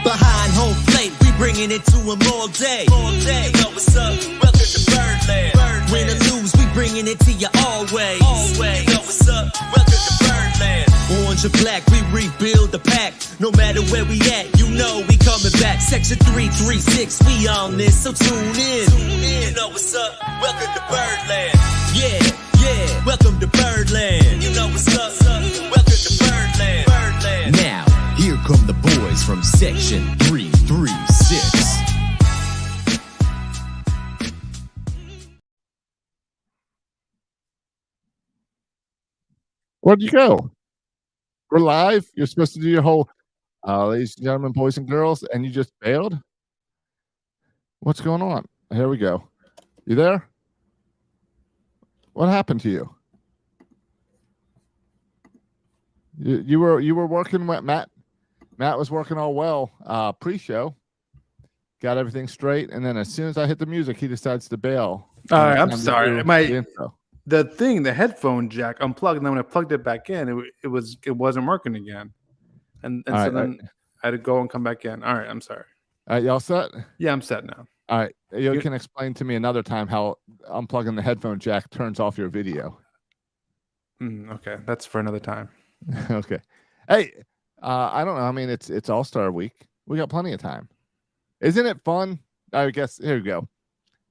Behind home plate, we bringing it to them all day. You know what's up? Welcome to Birdland. Win or lose, we bringing it to you always. You know what's up? Welcome to Birdland. Orange or black, we rebuild the pack. No matter where we at, you know we coming back. Section 336, we on this, so tune in. You know what's up? Welcome to Birdland. Yeah, welcome to Birdland. You know what's up? Welcome to Birdland. Now, here come the boys from Section 336. Where'd you go? We're live. You're supposed to do your whole, ladies and gentlemen, boys and girls, and you just bailed? What's going on? Here we go. You there? What happened to you? You were working with Matt. Matt was working all well pre-show. Got everything straight, and then as soon as I hit the music, he decides to bail. All right, I'm sorry. The headphone jack unplugged, and then when I plugged it back in, it wasn't working again. And so then I had to go and come back in. All right, I'm sorry. All right, y'all set? Yeah, I'm set now. All right. You can explain to me another time how unplugging the headphone jack turns off your video. Okay, that's for another time. Okay. Hey, I don't know. I mean, it's All-Star Week. We got plenty of time. Isn't it fun? I guess, here we go.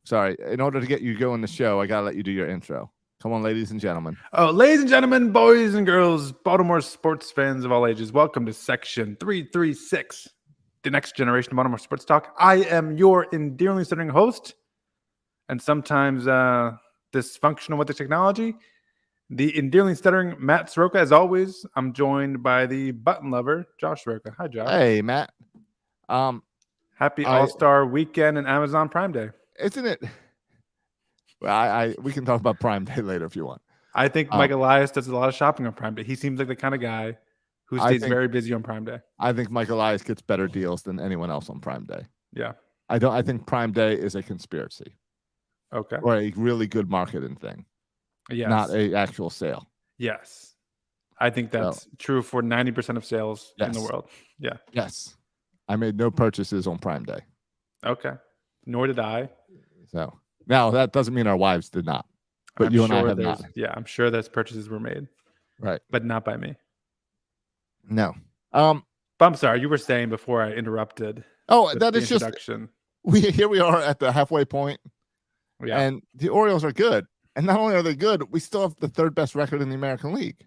Sorry. In order to get you going the show, I got to let you do your intro. Come on, ladies and gentlemen. Oh, ladies and gentlemen, boys and girls, Baltimore sports fans of all ages, welcome to Section 336, the next generation of Baltimore sports talk. I am your endearingly stuttering host, and sometimes dysfunctional with the technology, the endearingly stuttering Matt Soroka. As always, I'm joined by the button lover, Josh Soroka. Hi, Josh. Hey, Matt. Happy All-Star Weekend and Amazon Prime Day. Isn't it? Well, we can talk about Prime Day later if you want. I think Mike Elias does a lot of shopping on Prime Day. He seems like the kind of guy who stays very busy on Prime Day. I think Mike Elias gets better deals than anyone else on Prime Day. Yeah. I think Prime Day is a conspiracy. Okay. Or a really good marketing thing. Yes. Not a actual sale. Yes. I think that's true for 90% of sales in the world. Yeah. Yes. I made no purchases on Prime Day. Okay. Nor did I. So now that doesn't mean our wives did not. But you and I have not. Yeah, I'm sure those purchases were made. Right. But not by me. No. But I'm sorry, you were saying before I interrupted. Oh, that is just here we are at the halfway point. Yeah. And the Orioles are good. And not only are they good, we still have the third best record in the American League.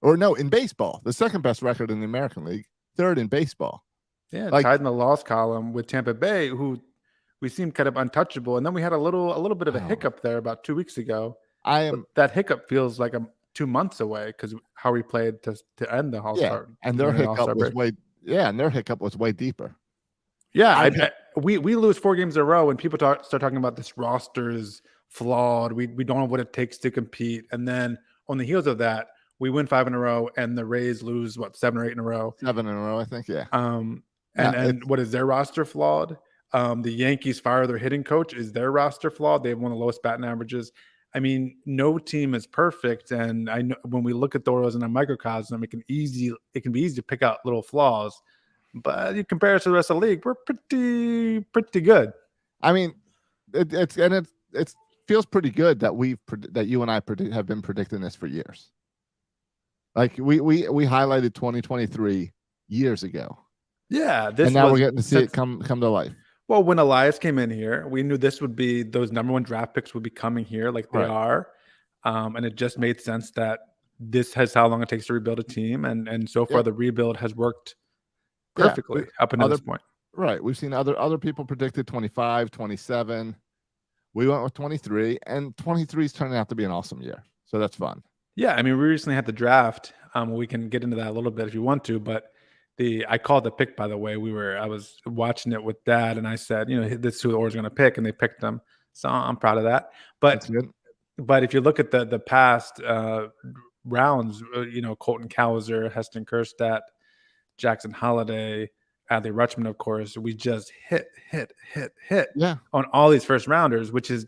Or no, in baseball. The second best record in the American League, third in baseball. Yeah, tied in the loss column with Tampa Bay, who we seem kind of untouchable. And then we had a little bit of a hiccup there about 2 weeks ago. That hiccup feels like 2 months away because how we played to end the All-Star. Yeah, and their hiccup was way deeper. Yeah, we lose 4 games in a row, and people start talking about this roster is flawed. We don't know what it takes to compete. And then on the heels of that, we win 5 in a row, and the Rays lose 7 or 8 in a row. 7 in a row, I think. Yeah. And what is their roster flawed? The Yankees fire their hitting coach. Is their roster flawed? They have one of the lowest batting averages. I mean, no team is perfect, and I know when we look at the Orioles in a microcosm, it can be easy to pick out little flaws. But you compare us to the rest of the league, we're pretty good. I mean, it feels pretty good that you and I have been predicting this for years. Like we highlighted 2023 years ago. Yeah, and now we're getting to see it come to life. Well, when Elias came in here, we knew this would be those number 1 draft picks would be coming here like they are. And it just made sense that this has how long it takes to rebuild a team. And so far the rebuild has worked perfectly up until this point. Right. We've seen other people predicted 25, 27. We went with 23, and 23 is turning out to be an awesome year. So that's fun. Yeah. I mean, we recently had the draft. We can get into that a little bit if you want to, but I called the pick, by the way. I was watching it with Dad, and I said, this is who the Orioles are going to pick, and they picked them. So I'm proud of that. But if you look at the past rounds, Colton Cowser, Heston Kjerstad, Jackson Holliday, Adley Rutschman, of course, we just hit on all these first rounders, which is,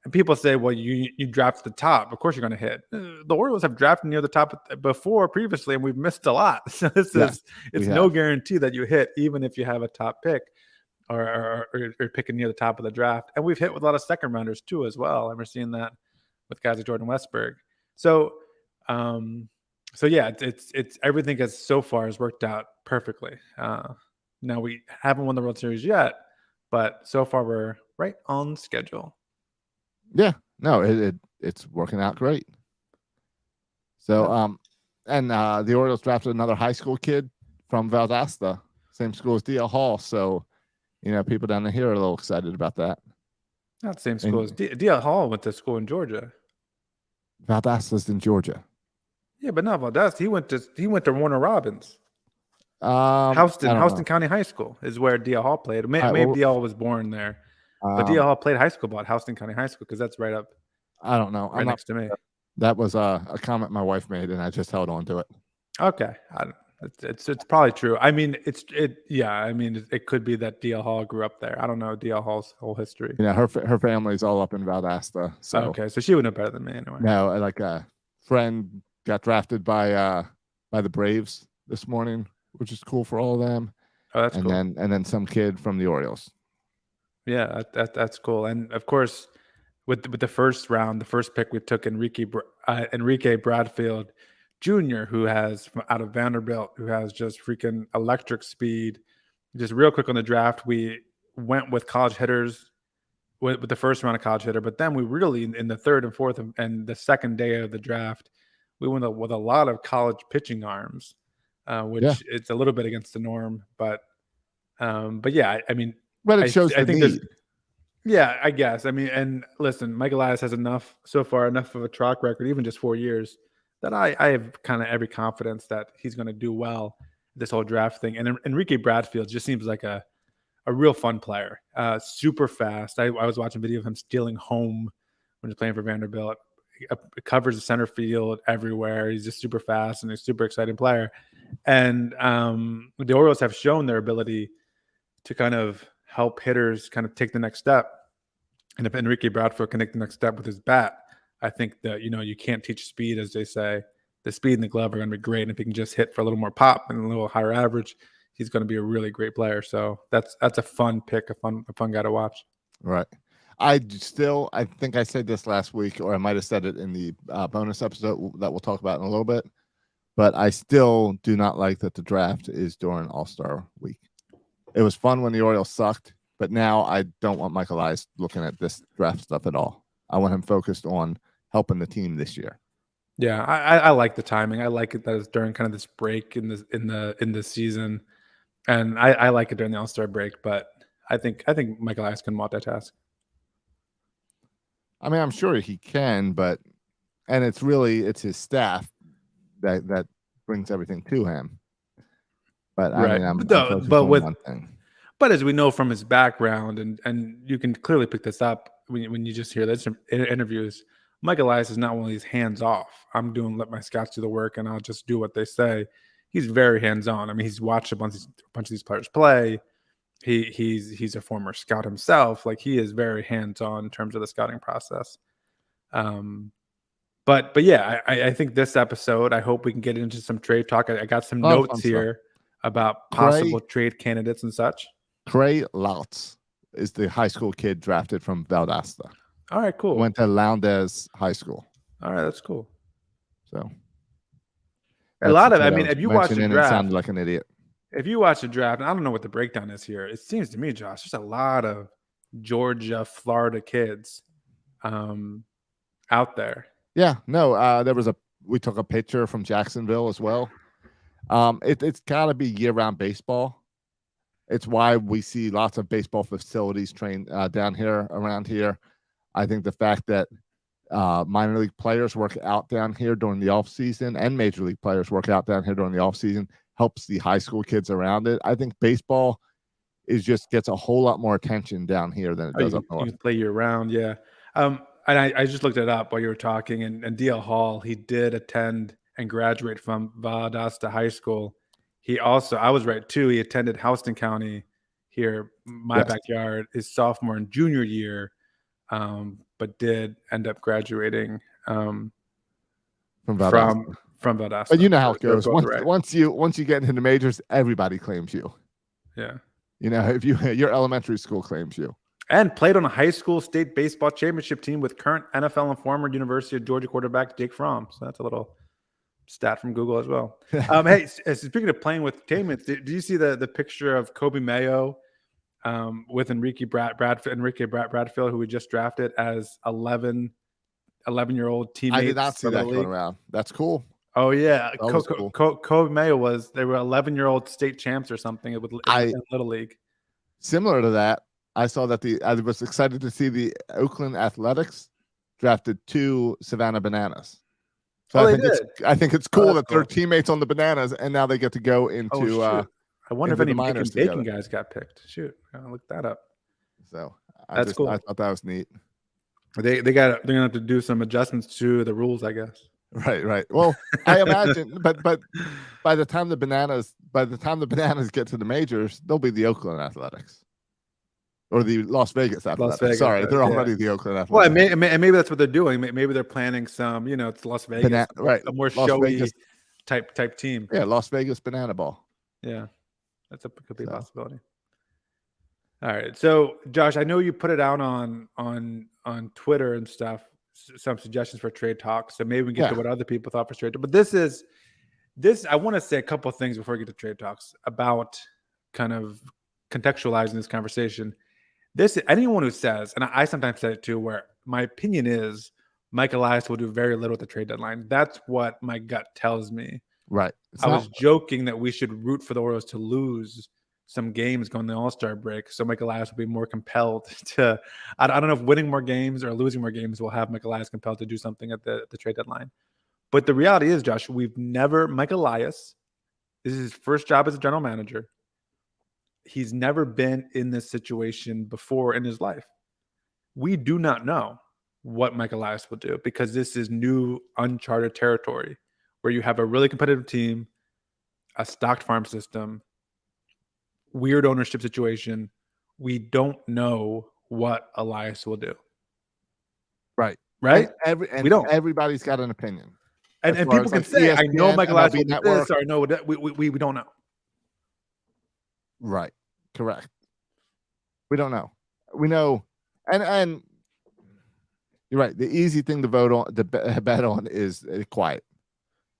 And people say, well, you draft the top. Of course you're going to hit. The Orioles have drafted near the top previously, and we've missed a lot. So it's no guarantee that you hit, even if you have a top pick or picking near the top of the draft. And we've hit with a lot of second rounders too, as well. And we're seeing that with guys like Jordan Westberg. So, yeah, it's everything so far has worked out perfectly. Now we haven't won the World Series yet, but so far we're right on schedule. Yeah, no, it's working out great. So, and the Orioles drafted another high school kid from Valdosta, same school as D.L. Hall. So, people down here are a little excited about that. Not the same school as D.L. Hall went to school in Georgia. Valdosta's in Georgia. Yeah, but not Valdosta. He went to Warner Robins. Houston County High School is where D.L. Hall played. Maybe D.L. was born there. But D.L. Hall played high school ball at Houston County High School because that's right up. I don't know. Right next to me. That was a comment my wife made, and I just held on to it. Okay, it's probably true. I mean, it could be that D.L. Hall grew up there. I don't know D.L. Hall's whole history. Her family's all up in Valdosta. So okay, so she would know better than me anyway. No, like a friend got drafted by the Braves this morning, which is cool for all of them. Oh, that's cool. And then some kid from the Orioles. Yeah, that's cool. And of course, with the first round, the first pick we took Enrique Bradfield Jr., who has out of Vanderbilt, who has just freaking electric speed. Just real quick on the draft, we went with college hitters with the first round of college hitter, but then we really in the third and fourth and the second day of the draft, we went with a lot of college pitching arms, which it's a little bit against the norm, but yeah, I mean. But it shows the need. Yeah, I guess. I mean, and listen, Mike Elias has enough of a track record, even just 4 years, that I have kind of every confidence that he's going to do well this whole draft thing. And Enrique Bradfield just seems like a real fun player, super fast. I was watching a video of him stealing home when he's playing for Vanderbilt. It covers the center field everywhere. He's just super fast and a super exciting player. And the Orioles have shown their ability to kind of help hitters kind of take the next step. And if Enrique Bradfield can take the next step with his bat, I think that, you can't teach speed, as they say. The speed and the glove are going to be great. And if he can just hit for a little more pop and a little higher average, he's going to be a really great player. So that's a fun pick, a fun guy to watch. Right. I think I said this last week, or I might have said it in the bonus episode that we'll talk about in a little bit, but I still do not like that the draft is during All-Star week. It was fun when the Orioles sucked, but now I don't want Michael Elias looking at this draft stuff at all. I want him focused on helping the team this year. Yeah, I like the timing. I like it that it's during kind of this break in the season, and I like it during the All-Star break. But I think Michael Elias can multitask. I mean, I'm sure he can, and it's his staff that brings everything to him. But right. I mean, but as we know from his background, and you can clearly pick this up when you just hear this interviews, Mike Elias is not one of these hands off. Let my scouts do the work and I'll just do what they say. He's very hands on. I mean, he's watched a bunch of these players play. He's a former scout himself. Like, he is very hands on in terms of the scouting process. But yeah, I think this episode, I hope we can get into some trade talk. I got some notes here about possible trade candidates and such. Trey Lotz is the high school kid drafted from Valdosta. All right, cool. Went to Lowndes High School. All right, that's cool. So a lot of, I mean, if you watch the draft, sounded like an idiot. If you watch the draft, and I don't know what the breakdown is here, it seems to me, Josh, there's a lot of Georgia, Florida kids out there. Yeah, no, we took a picture from Jacksonville as well. It's got to be year-round baseball. It's why we see lots of baseball facilities trained down here, around here. I think the fact that minor league players work out down here during the off season, and major league players work out down here during the off season, helps the high school kids around it. I think baseball gets a whole lot more attention down here than it does up north. You can play year round, yeah. And I just looked it up while you were talking, and D.L. Hall, he did attend and graduate from Valdosta High School. He also, I was right too, he attended Houston County here, my backyard, his sophomore and junior year. but did end up graduating From Valdosta. from Valdosta. But you know how it They're goes. both Once you get into the majors, everybody claims you. Yeah. You know, if your elementary school claims you. And played on a high school state baseball championship team with current NFL and former University of Georgia quarterback Jake Fromm. So that's a little stat from Google as well. Hey, speaking of playing with teammates, did you see the picture of Kobe Mayo with Enrique Bradfield, who we just drafted as 11-year-old teammates? I did not see that going around. That's cool. Oh yeah, Cool. Kobe Mayo they were 11-year-old state champs or something in Little League. Similar to that, I saw that I was excited to see the Oakland Athletics drafted 2 Savannah Bananas. So I think it's cool that they're teammates on the Bananas, and now they get to go into. I wonder if any bacon together. guys got picked. Shoot, I'll look that up. So that's cool. I thought that was neat. They're gonna have to do some adjustments to the rules, I guess. Right. Well, I imagine, but by the time the Bananas get to the majors, they'll be the Oakland Athletics. Or the Las Vegas Athletics. Sorry, they're already the Oakland Athletics. Well, maybe that's what they're doing. Maybe they're planning some, it's Las Vegas, right? A more Las showy Vegas. type team. Yeah, Las Vegas Banana Ball. Yeah, could be a possibility. All right, so Josh, I know you put it out on Twitter and stuff, some suggestions for trade talks. So maybe we can get to what other people thought for trade. But this. I want to say a couple of things before we get to trade talks about kind of contextualizing this conversation. Anyone who says, and I sometimes say it too, where my opinion is Mike Elias will do very little at the trade deadline. That's what my gut tells me. Right. I was joking that we should root for the Orioles to lose some games going to the All-Star break, so Mike Elias will be more compelled to. I don't know if winning more games or losing more games will have Mike Elias compelled to do something at the trade deadline. But the reality is, Josh, Mike Elias, this is his first job as a general manager. He's never been in this situation before in his life. We do not know what Mike Elias will do because this is new, uncharted territory where you have a really competitive team, a stocked farm system, weird ownership situation. We don't know what Elias will do. Right. We don't. Everybody's got an opinion. And people can say, ESPN, I know Mike Elias will do this, or I know we don't know. Right. Correct. We don't know. We know, and you're right. The easy thing to bet on is quiet,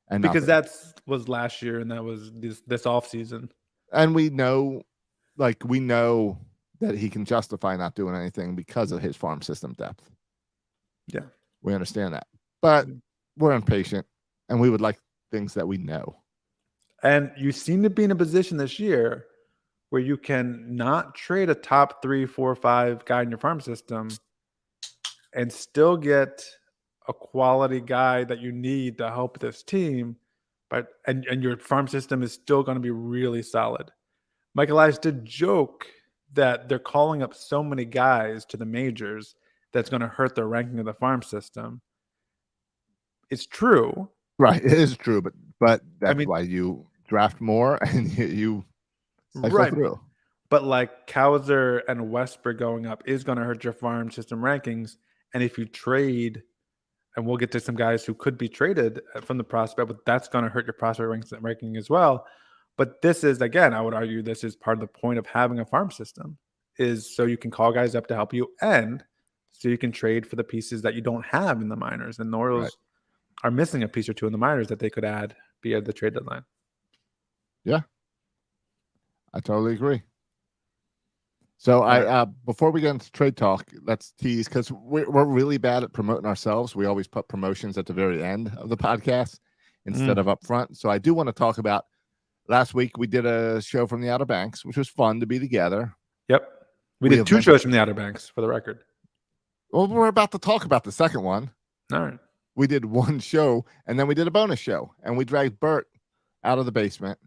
and because that was last year, and that was this off season. And we know that he can justify not doing anything because of his farm system depth. Yeah, we understand that, but we're impatient, and we would like things that we know. And you seem to be in a position this year where you can not trade a top 3, 4, 5 guy in your farm system and still get a quality guy that you need to help this team, but and your farm system is still going to be really solid. Mike Elias did joke that they're calling up so many guys to the majors that's going to hurt the ranking of the farm system. It's true. Right, it is true, but that's why you draft more and you right through. But like Cowser and Westbrook going up is going to hurt your farm system rankings. And if you trade, and we'll get to some guys who could be traded from the prospect, but that's going to hurt your prospect ranking as well. But this is, again, I would argue this is part of the point of having a farm system, is so you can call guys up to help you and so you can trade for the pieces that you don't have in the minors. And the Orioles are missing a piece or two in the minors that they could add via the trade deadline. Yeah. I totally agree. So before we get into trade talk, let's tease, because we're really bad at promoting ourselves. We always put promotions at the very end of the podcast instead of up front. So I do want to talk about last week we did a show from the Outer Banks, which was fun to be together. Yep. We did 2 shows from the Outer Banks, for the record. Well, we're about to talk about the second one. All right. We did 1 show, and then we did a bonus show, and we dragged Bert out of the basement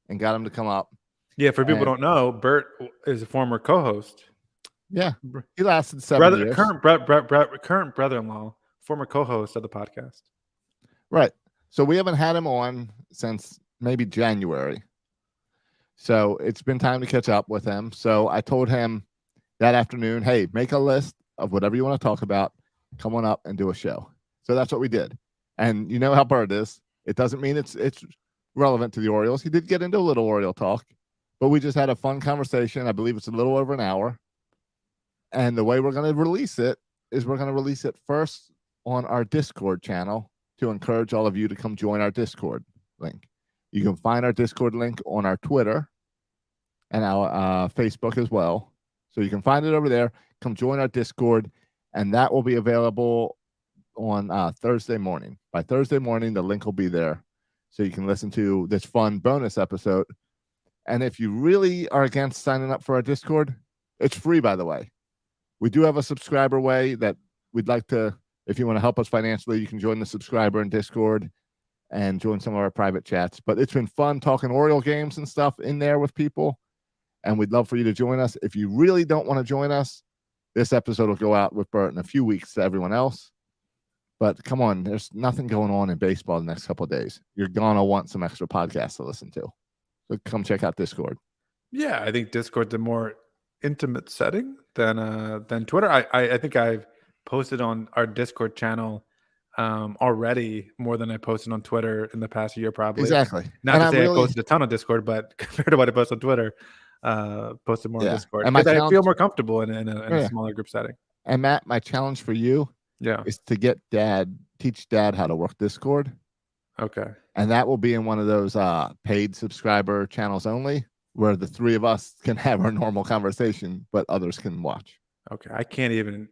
and got him to come up. Yeah, for people who don't know, Bert is a former co-host. Yeah, he lasted 7 years. Current brother-in-law, former co-host of the podcast. Right. So we haven't had him on since maybe January. So it's been time to catch up with him. So I told him that afternoon, hey, make a list of whatever you want to talk about. Come on up and do a show. So that's what we did. And you know how Bert is. It doesn't mean it's relevant to the Orioles. He did get into a little Oriole talk, but we just had a fun conversation. I believe it's a little over an hour. And the way we're going to release it is we're going to release it first on our Discord channel to encourage all of you to come join our Discord link. You can find our Discord link on our Twitter and our Facebook as well. So you can find it over there. Come join our Discord, and that will be available on Thursday morning. By Thursday morning, the link will be there, so you can listen to this fun bonus episode. And if you really are against signing up for our Discord, it's free, by the way. We do have a subscriber way that we'd like to, if you want to help us financially, you can join the subscriber in Discord and join some of our private chats. But it's been fun talking Oriole games and stuff in there with people, and we'd love for you to join us. If you really don't want to join us, this episode will go out with Bert in a few weeks to everyone else. But come on, there's nothing going on in baseball the next couple of days. You're going to want some extra podcasts to listen to. So come check out Discord. Yeah, I think Discord's a more intimate setting than Twitter. I think I've posted on our Discord channel already more than I posted on Twitter in the past year, probably. Exactly. Not And to I'm say really- I posted a ton on Discord, but compared to what I post on Twitter, posted more Yeah. on Discord. And my Because I challenge- feel more comfortable in Yeah. a smaller group setting. And Matt, my challenge for you Yeah. is to teach Dad how to work Discord. Okay. And that will be in one of those paid subscriber channels only, where the three of us can have our normal conversation, but others can watch. Okay. I can't even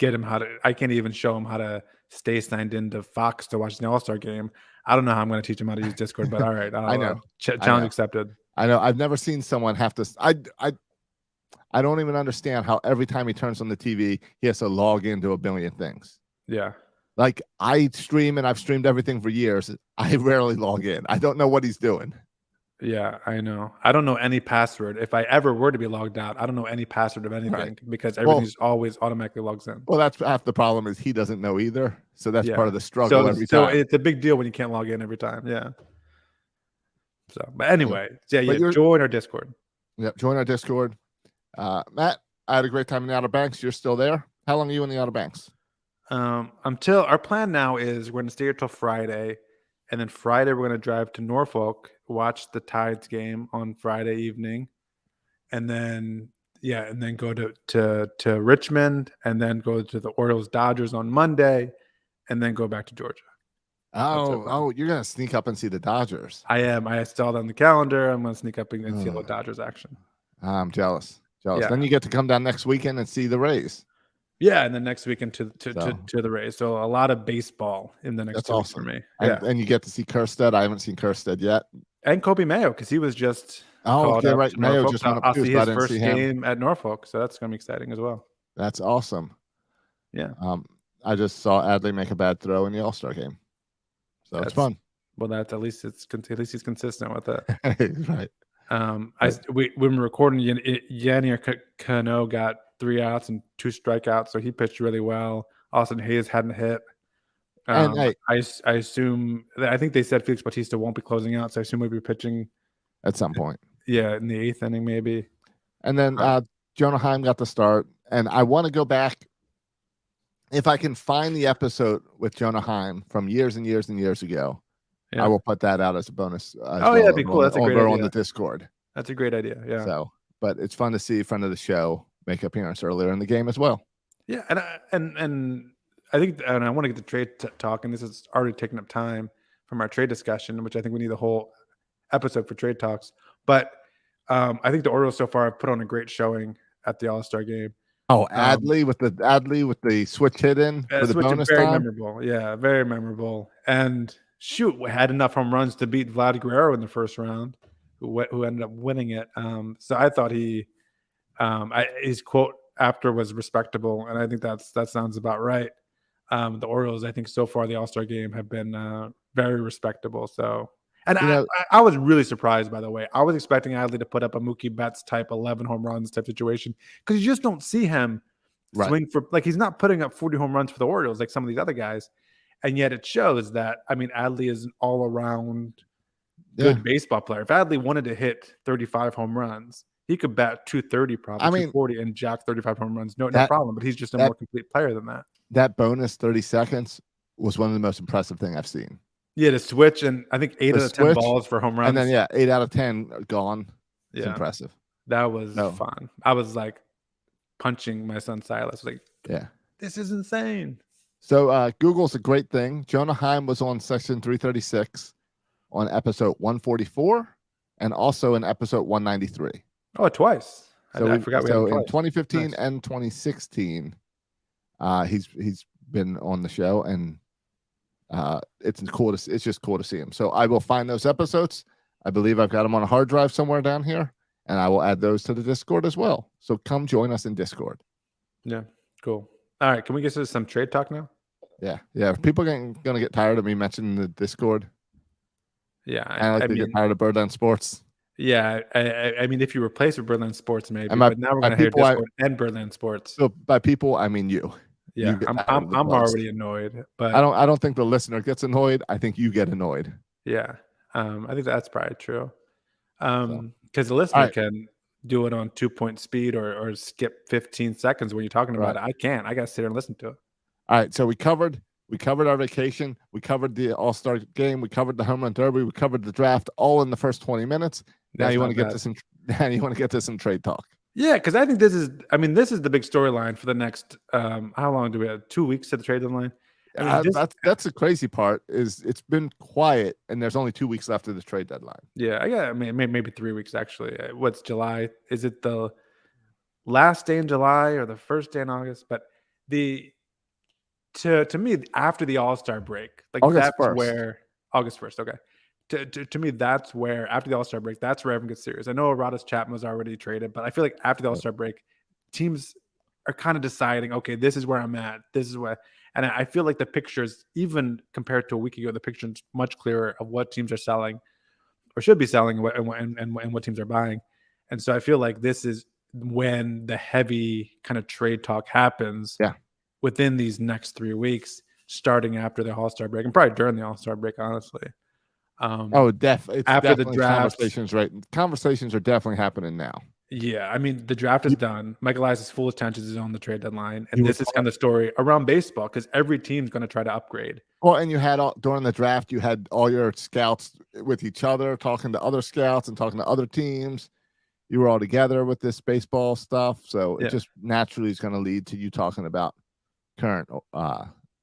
I can't even show him how to stay signed into Fox to watch the All-Star game. I don't know how I'm going to teach him how to use Discord, but all right. I know. Challenge know. accepted. I know. I've never seen someone have to. I don't even understand how every time he turns on the TV, he has to log into a billion things. Yeah. Like I stream and I've streamed everything for years. I rarely log in. I don't know what he's doing. Yeah, I know. I don't know any password. If I ever were to be logged out, I don't know any password of anything Right. because everything just always automatically logs in. Well, that's half the problem is he doesn't know either. So that's Yeah. part of the struggle every So time. it's a big deal when you can't log in every time. Yeah. So, but anyway, But you're- join our Discord. Yep. Join our Discord. Matt, I had a great time in the Outer Banks. You're still there. How long are you in the Outer Banks? Until our plan now is we're going to stay here till Friday, and then Friday we're going to drive to Norfolk, watch the Tides game on Friday evening, and then go to Richmond, and then go to the Orioles Dodgers on Monday, and then go back to Georgia. Oh, you're gonna sneak up and see the Dodgers. I am. I saw it on the calendar. I'm going to sneak up and see all the Dodgers action. I'm jealous. Yeah. Then you get to come down next weekend and see the Rays. Yeah, and then next weekend to So- the Rays. So a lot of baseball in the next That's 2 weeks for awesome. me. Yeah, And you get to see Kerstead. I haven't seen Kerstead yet. and Kobe Mayo because he was just Oh, called okay, up right. to Mayo Norfolk. just So went up I'll too, see so I his didn't first see him. game at Norfolk, so that's gonna be exciting as well. That's awesome. Yeah. I just saw Adley make a bad throw in the All-Star game. So it's That's- fun. Well, that's at least he's consistent with it. Right. When we're recording, Yanier Cano got 3 outs and 2 strikeouts, so he pitched really well. Austin Hayes hadn't hit. And hey- I assume I think they said Felix Bautista won't be closing out, so I assume we'll be pitching. At some point. Yeah, in the 8th inning maybe. And then Jonah Heim got the start. And I want to go back. If I can find the episode with Jonah Heim from years and years and years ago, Yeah. I will put that out as a bonus. that'd be cool. That's a great over on idea. the Discord. That's a great idea. Yeah. So, but it's fun to see a friend of the show make appearance earlier in the game as well. Yeah, and I think, and I want to get the trade talk, and this is already taking up time from our trade discussion, which I think we need a whole episode for trade talks. But I think the Orioles so far have put on a great showing at the All-Star game. Oh, Adley with the switch hit in for the Switch is bonus very time. memorable. Yeah, very memorable. And shoot, we had enough home runs to beat Vlad Guerrero in the first round, who ended up winning it. So I thought his quote after was respectable, and I think that sounds about right. The Orioles, I think, so far the All-Star game have been very respectable. So, and I was really surprised, by the way. I was expecting Adley to put up a Mookie Betts type 11 home runs type situation because you just don't see him swing for, like, he's not putting up 40 home runs for the Orioles like some of these other guys. And yet it shows that, I mean, Adley is an all-around good baseball player. If Adley wanted to hit 35 home runs, He could bat 230 probably, I mean, 240 and jack 35 home runs. No that problem. But he's just a that more complete player than that. that bonus 30 seconds was one of the most impressive thing I've seen. Yeah, to switch, and I think 8 The out of 10 switch, balls for home runs. And then 8 out of 10 gone. It's yeah, impressive. that was No. fun. I was like punching my son Silas. Like, Yeah. this is insane. So Google's a great thing. Jonah Heim was on section 336 on episode 144 and also in episode 193. Oh, twice. So I forgot we had him in twice. 2015 Nice. and 2016, he's been on the show, and it's just cool to see him. So I will find those episodes. I believe I've got them on a hard drive somewhere down here, and I will add those to the Discord as well. So come join us in Discord. Yeah, cool. All right, can we get to some trade talk now? Yeah. People gonna get tired of me mentioning the Discord. Yeah, I get tired of Birdland Sports. Yeah, I mean, if you replace with Birdland Sports, maybe. And But now we're gonna hear people, Discord and Birdland Sports. So by people, I mean you. Yeah, You get tired I'm of the I'm post. already annoyed, but I don't think the listener gets annoyed. I think you get annoyed. yeah, I think that's probably true. Because the listener right. can do it on 2-point speed or skip 15 seconds when you're talking about it. I can't. I gotta sit there and listen to it. All right, so we covered our vacation. We covered the All-Star game. We covered the home run derby. We covered the draft all in the first 20 minutes. Now you want to get to some. Now you want to get to some trade talk. Yeah, because I think this is the big storyline for the next. How long do we have? 2 weeks to the trade deadline. I mean, That's the crazy part. Is it's been quiet and there's only 2 weeks left of the trade deadline. Yeah, I mean, maybe 3 weeks actually. What's July? Is it the last day in July or the first day in August? But to me, after the All-Star break, like August that's 1st. where August 1st. Okay. To me, that's where after the All-Star break, that's where everyone gets serious. I know Aroldis Chapman was already traded, but I feel like after the All-Star break, teams are kind of deciding, okay, this is where I'm at. This is where, and I feel like the pictures, even compared to a week ago, the picture's much clearer of what teams are selling or should be selling and what teams are buying. And so I feel like this is when the heavy kind of trade talk happens. Yeah. Within these next 3 weeks, starting after the All-Star break and probably during the All-Star break, honestly. Definitely. After the draft, conversations, right? Conversations are definitely happening now. Yeah, I mean, the draft is done. Michael Elias's full attention is on the trade deadline, and this is kind of the story around baseball because every team's going to try to upgrade. Well, and you had during the draft, you had all your scouts with each other, talking to other scouts and talking to other teams. You were all together with this baseball stuff, so it just naturally is going to lead to you talking about current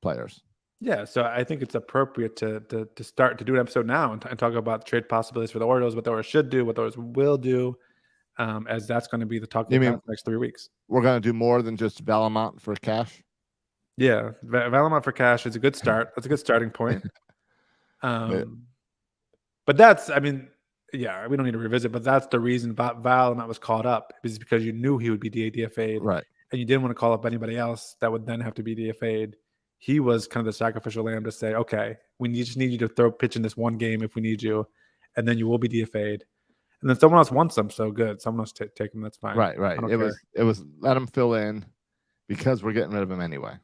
players. Yeah, so I think it's appropriate to start to do an episode now and talk about trade possibilities for the Orioles, what the Orioles should do, what the Orioles will do, as that's going to be the talk of the next 3 weeks. We're going to do more than just Valamont for cash? Yeah, Valamont for cash is a good start. That's a good starting point. But that's, I mean, yeah, we don't need to revisit, but that's the reason Valamont was called up is because you knew he would be DFA'd. Right. And you didn't want to call up anybody else that would then have to be DFA'd. He was kind of the sacrificial lamb to say, okay, just need you to pitch in this one game if we need you, and then you will be DFA'd. And then someone else wants him, so good. Someone else take him, that's fine. Right. It was let him fill in because we're getting rid of him anyway.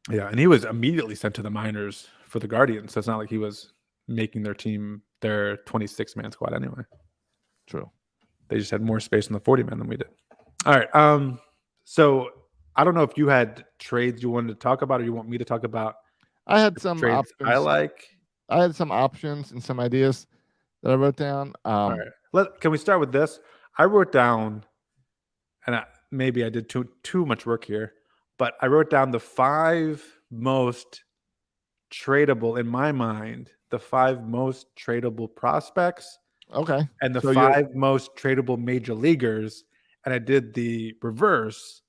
Yeah, and he was immediately sent to the minors for the Guardians, so it's not like he was making their team their 26-man squad anyway. True. They just had more space in the 40-man than we did. All right, so I don't know if you had trades you wanted to talk about or you want me to talk about. I had some trades options. I had some options and some ideas that I wrote down. All right. Can we start with this? I wrote down, and maybe I did too much work here, but I wrote down the 5 most tradable, in my mind, the 5 most tradable prospects. Okay. And the 5 most tradable major leaguers. And I did the reverse,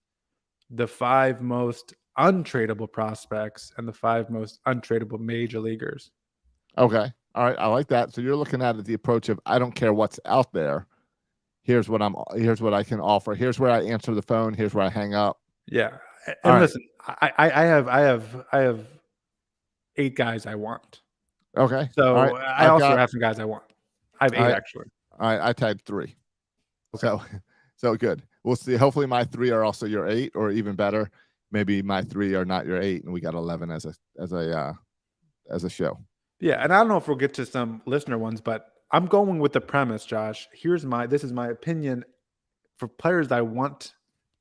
the 5 most untradeable prospects and the 5 most untradeable major leaguers. Okay. All right. I like that. So you're looking at the approach of I don't care what's out there. Here's what I can offer. Here's where I answer the phone. Here's where I hang up. Yeah. And listen, I have 8 guys I want. Okay. So I also have some guys I want. I have 8 actually. All right. I tagged 3. Okay. So good. We'll see. Hopefully my 3 are also your 8, or even better, maybe my 3 are not your 8, and we got 11 as a show. Yeah, and I don't know if we'll get to some listener ones, but I'm going with the premise, Josh. This is my opinion. for players that I want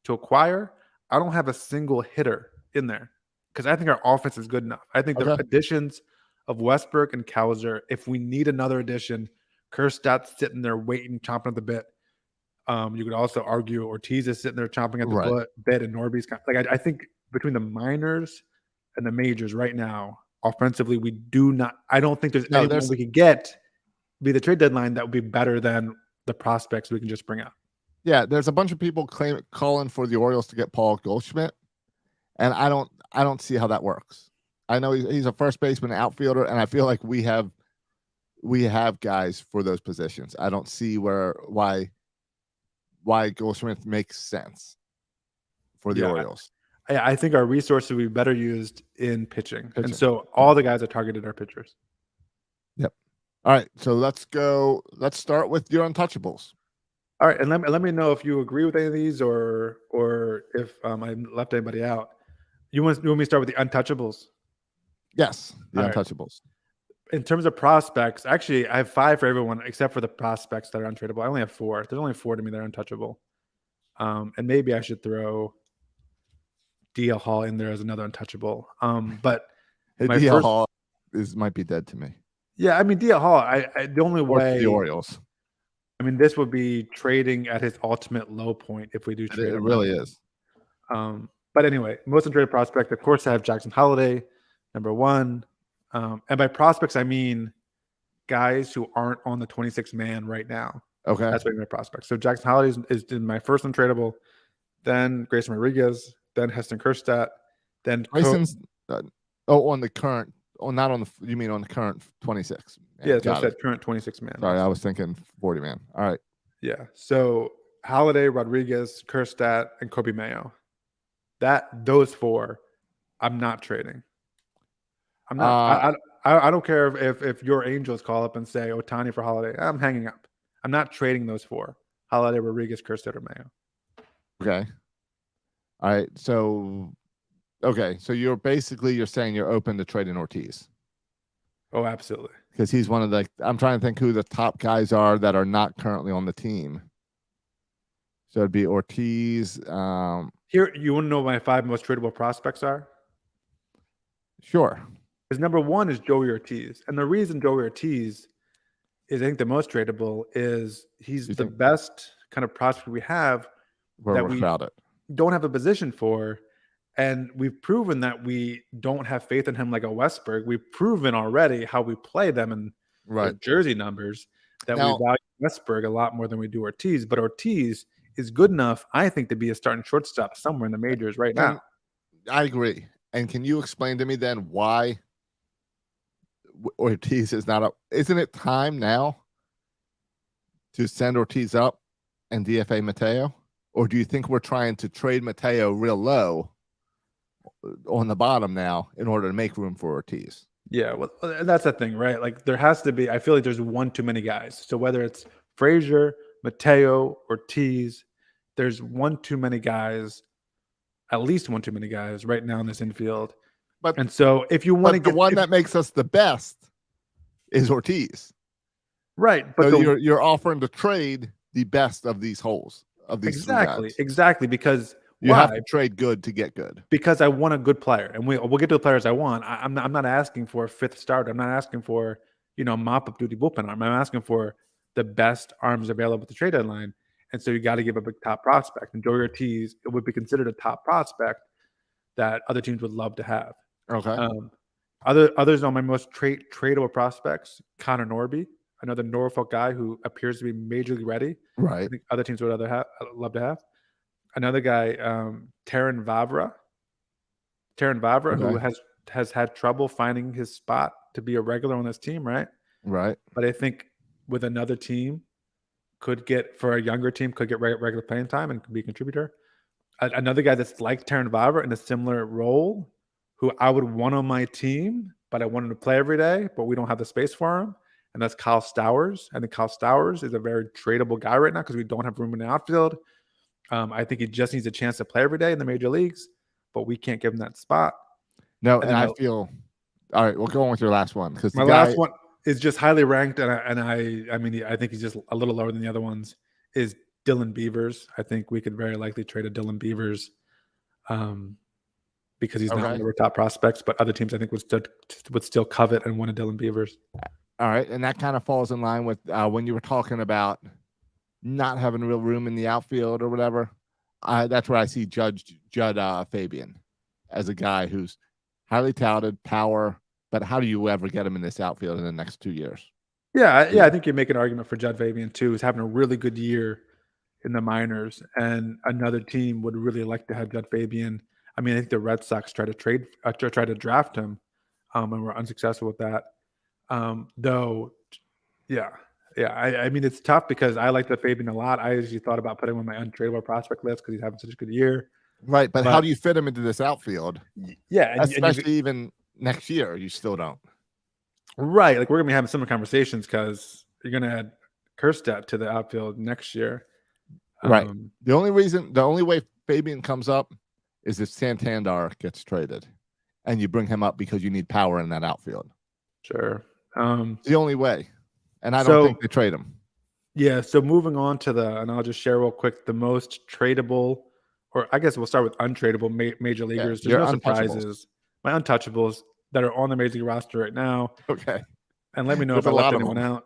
to acquire, I don't have a single hitter in there because I think our offense is good enough. I think the additions of Westbrook and Kauser, if we need another addition, Kerstad's sitting there waiting, chomping at the bit. You could also argue Ortiz is sitting there chomping at the bit, and Norby's like I think between the minors and the majors right now, offensively, we do not. I don't think there's anyone we could get be the trade deadline that would be better than the prospects we can just bring out. Yeah, there's a bunch of people calling for the Orioles to get Paul Goldschmidt, and I don't see how that works. I know he's a first baseman, outfielder, and I feel like we have guys for those positions. I don't see why Goldschmidt makes sense for the Orioles. I think our resources would be better used in pitching. And so all the guys that targeted are pitchers. Yep. All right, so let's go. Let's start with your untouchables. All right, and let me know if you agree with any of these or if I left anybody out. You want me to start with the untouchables? Yes, the all untouchables. Right. In terms of prospects, actually, I have 5 for everyone except for the prospects that are untradeable. I only have 4. There's only 4 to me that are untouchable. And maybe I should throw DL Hall in there as another untouchable. But DL Hall might be dead to me. Yeah, I mean DL Hall. The only way the Orioles. I mean, this would be trading at his ultimate low point if we do trade. It really is. But anyway, most untraded prospect, of course, I have Jackson Holliday, number 1. And by prospects, I mean guys who aren't on the 26-man right now. Okay, that's what I mean by prospects. So Jackson Holliday is in my first untradable. Then Grayson Rodriguez. Then Heston Kjerstad. Then Grayson's on the current. Oh, not on the. You mean on the current 26? Yeah, so I said current 26-man. Sorry, I was thinking 40-man. All right. Yeah. So Holliday, Rodriguez, Kjerstad, and Kobe Mayo. Those 4, I'm not trading. I'm not. I don't care if your Angels call up and say Ohtani for Holliday. I'm hanging up. I'm not trading those 4. Holliday, Rodriguez, Kjerstad, or Mayo. Okay. All right. So you're saying you're open to trading Ortiz. Oh, absolutely. Because he's one of the. I'm trying to think who the top guys are that are not currently on the team. So it'd be Ortiz. Here, you want to know what my 5 most tradable prospects are? Sure. Because number 1 is Joey Ortiz. And the reason Joey Ortiz is, I think, the most tradable is he's the best kind of prospect we have that we don't have a position for. And we've proven that we don't have faith in him like a Westberg. We've proven already how we play them in the jersey numbers that we value Westberg a lot more than we do Ortiz. But Ortiz is good enough, I think, to be a starting shortstop somewhere in the majors right now. I agree. And can you explain to me then why Ortiz is not up? Isn't it time now to send Ortiz up and DFA Mateo? Or do you think we're trying to trade Mateo real low on the bottom now in order to make room for Ortiz? Yeah, well, that's the thing, right? Like there has to be, I feel like there's one too many guys. So whether it's Frazier, Mateo, Ortiz, there's one too many guys, at least one too many guys right now in this infield. And so if you want to get the one that makes us the best is Ortiz. Right. But so you're offering to trade the best of these holes. Of these exactly, because you have to trade good to get good. Because I want a good player, and we'll get to the players I want. I'm not asking for a 5th starter. I'm not asking for mop up duty bullpen arm. I'm asking for the best arms available at the trade deadline, and so you got to give up a top prospect. And Joey Ortiz would be considered a top prospect that other teams would love to have. Okay. Others on my most tradable prospects: Connor Norby, another Norfolk guy who appears to be majorly ready. Right. I think other teams would love to have. Another guy, Terrin Vavra. Who has had trouble finding his spot to be a regular on this team, right? Right. But I think with another team, for a younger team, could get regular playing time and could be a contributor. Another guy that's like Terrin Vavra in a similar role, who I would want on my team, but I want him to play every day, but we don't have the space for him. And that's Kyle Stowers. I think Kyle Stowers is a very tradable guy right now because we don't have room in the outfield. I think he just needs a chance to play every day in the major leagues, but we can't give him that spot. No, and I feel all right. We'll go on with your last one because my last one is just highly ranked, and I mean I think he's just a little lower than the other ones. Is Dylan Beavers. I think we could very likely trade a Dylan Beavers because he's not one Okay. of our top prospects, but other teams I think would still covet and want a Dylan Beavers. All right, and that kind of falls in line with when you were talking about not having real room in the outfield or whatever. That's where I see Judd Fabian as a guy who's highly touted, power, but how do you ever get him in this outfield in the next 2 years? Yeah, I think you make an argument for Judd Fabian too. He's having a really good year in the minors, and another team would really like to have Judd Fabian. I mean, I think the Red Sox tried to draft him, and were unsuccessful with that. Though, yeah. I mean, it's tough because I like the Fabian a lot. I usually thought about putting him on my untradeable prospect list because he's having such a good year. Right, but how do you fit him into this outfield? Yeah, especially even next year, you still don't. Right, like we're gonna be having similar conversations because you're gonna add Kerstedt to the outfield next year. Right. The only way Fabian comes up is if Santander gets traded, and you bring him up because you need power in that outfield. Sure. It's the only way, and I don't think they trade him. Yeah. So moving on to and I'll just share real quick the most tradable, or I guess we'll start with untradeable major leaguers. Yeah, There's no surprises. My untouchables that are on the major league roster right now. Okay. And let me know if I left anyone out.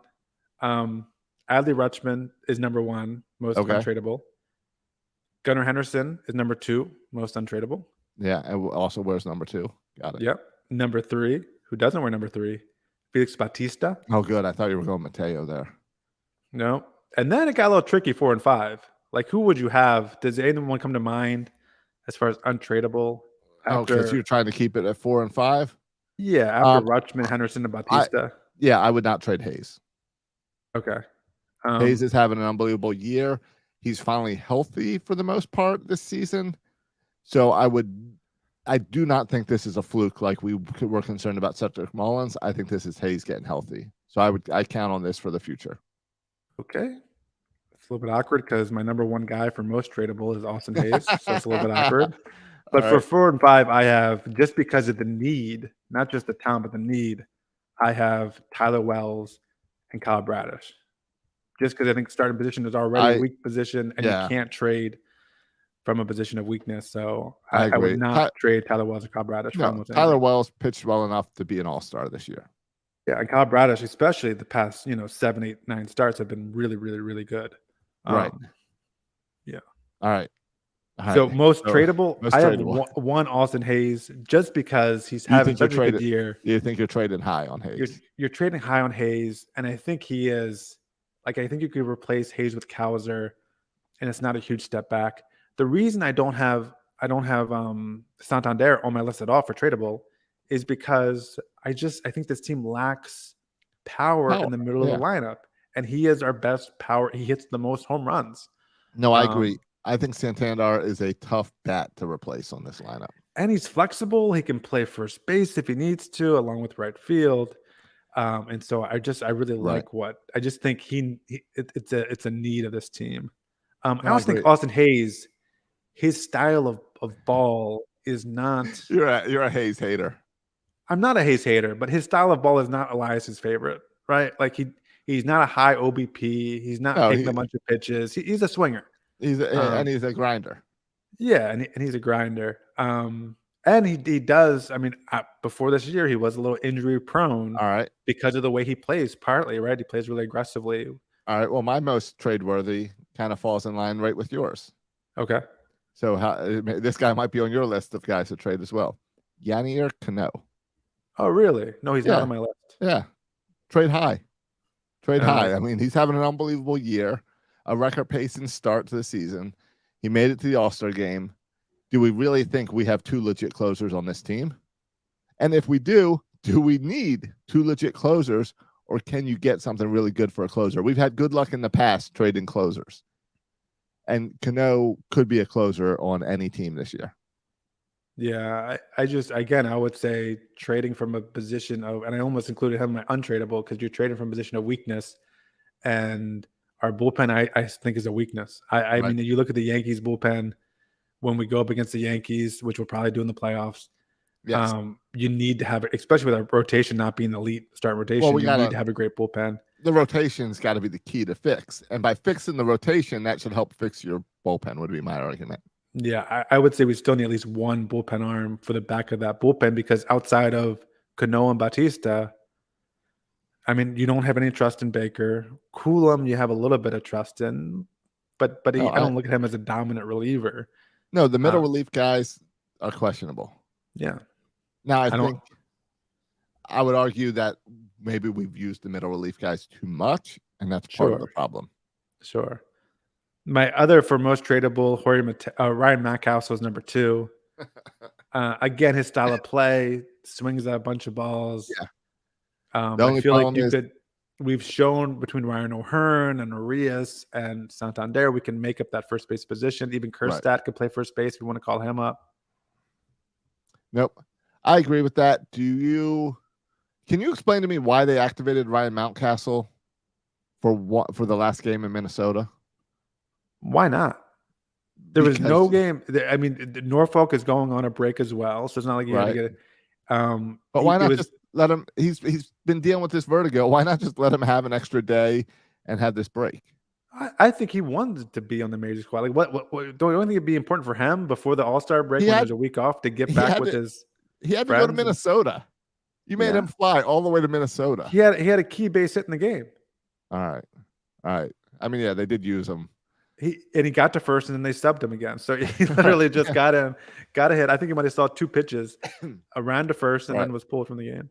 Adley Rutschman is number 1, most untradeable. Gunnar Henderson is number 2, most untradeable. Yeah, and also wears number 2. Got it. Yep. Number 3, who doesn't wear number 3? Felix Bautista. Oh, good. I thought you were going Mateo there. No. And then it got a little tricky, 4 and 5. Like, who would you have? Does anyone come to mind as far as untradeable? Because you're trying to keep it at 4 and 5? Yeah, after Rutschman, Henderson, and Bautista. I would not trade Hayes. Okay. Hayes is having an unbelievable year. He's finally healthy for the most part this season. So I do not think this is a fluke like we were concerned about Cedric Mullins. I think this is Hayes getting healthy. So I count on this for the future. Okay. It's a little bit awkward because my number 1 guy for most tradable is Austin Hayes. So it's a little bit awkward. But for 4 and 5, I have, just because of the need, not just the talent, but the need, I have Tyler Wells and Kyle Bradish. Just because I think starting position is already a weak position, and you can't trade from a position of weakness. So I would not trade Tyler Wells or Kyle Bradish. No, Tyler Wells pitched well enough to be an all-star this year. Yeah, and Kyle Bradish, especially the past 7, 8, 9 starts, have been really, really, really good. Right. Yeah. All right. So most tradable, I have one Austin Hayes just because he's having such a good year. You think you're trading high on Hayes? You're trading high on Hayes, and I think he is. Like, I think you could replace Hayes with Cowser, and it's not a huge step back. The reason I don't have Santander on my list at all for tradable is because I think this team lacks power in the middle of the lineup, and he is our best power. He hits the most home runs. No, I agree. I think Santander is a tough bat to replace on this lineup. And he's flexible. He can play first base if he needs to, along with right field. And so I really like I just think it's a need of this team. I also think Austin Hayes, his style of ball is not. You're a Hayes hater. I'm not a Hayes hater, but his style of ball is not Elias's favorite, right? Like he's not a high OBP. He's not taking a bunch of pitches. He's a swinger. He's a grinder. Yeah, and he's a grinder. And he does. I mean, before this year, he was a little injury prone. All right, because of the way he plays. Partly, right? He plays really aggressively. All right. Well, my most trade-worthy kind of falls in line right with yours. Okay. So this guy might be on your list of guys to trade as well. Yanier Cano. Oh, really? No, he's not on my list. Yeah. Trade high. I mean, he's having an unbelievable year, a record-pacing start to the season. He made it to the All-Star game. Do we really think we have 2 legit closers on this team? And if we do we need 2 legit closers, or can you get something really good for a closer? We've had good luck in the past trading closers. And Cano could be a closer on any team this year. Yeah, I would say trading from a position of, and I almost included him in my untradeable because you're trading from a position of weakness, and our bullpen I think is a weakness. I mean, you look at the Yankees bullpen when we go up against the Yankees, which we'll probably do in the playoffs. Yes. You need to have, especially with our rotation not being elite start rotation, you need to have a great bullpen. the rotation's got to be the key to fix. And by fixing the rotation, that should help fix your bullpen, would be my argument. Yeah, I would say we still need at least one bullpen arm for the back of that bullpen, because outside of Cano and Bautista, I mean, you don't have any trust in Baker. Coulomb, you have a little bit of trust in, but I don't look at him as a dominant reliever. No, the middle relief guys are questionable. Yeah. Now, I would argue that maybe we've used the middle relief guys too much, and that's part of the problem. Sure. My other for most tradable, Ryan Mackhouse was number 2. Again, his style of play, swings at a bunch of balls. Yeah. I feel like we've shown between Ryan O'Hearn and Arias and Santander, we can make up that first base position. Even Kjerstad could play first base if we want to call him up. Nope. I agree with that. Can you explain to me why they activated Ryan Mountcastle for the last game in Minnesota? Why not? There was no game. I mean, Norfolk is going on a break as well, so it's not like you had to get it. But why not just let him? He's been dealing with this vertigo. Why not just let him have an extra day and have this break? I think he wanted to be on the major squad. Like, what don't you think it'd be important for him before the All-Star break when there's a week off to get back with his? He had to go to Minnesota. You made him fly all the way to Minnesota. He had a key base hit in the game. All right. I mean, yeah, they did use him. He got to first, and then they subbed him again. So he literally just got a hit. I think he might have saw 2 pitches, ran to first, and then was pulled from the game.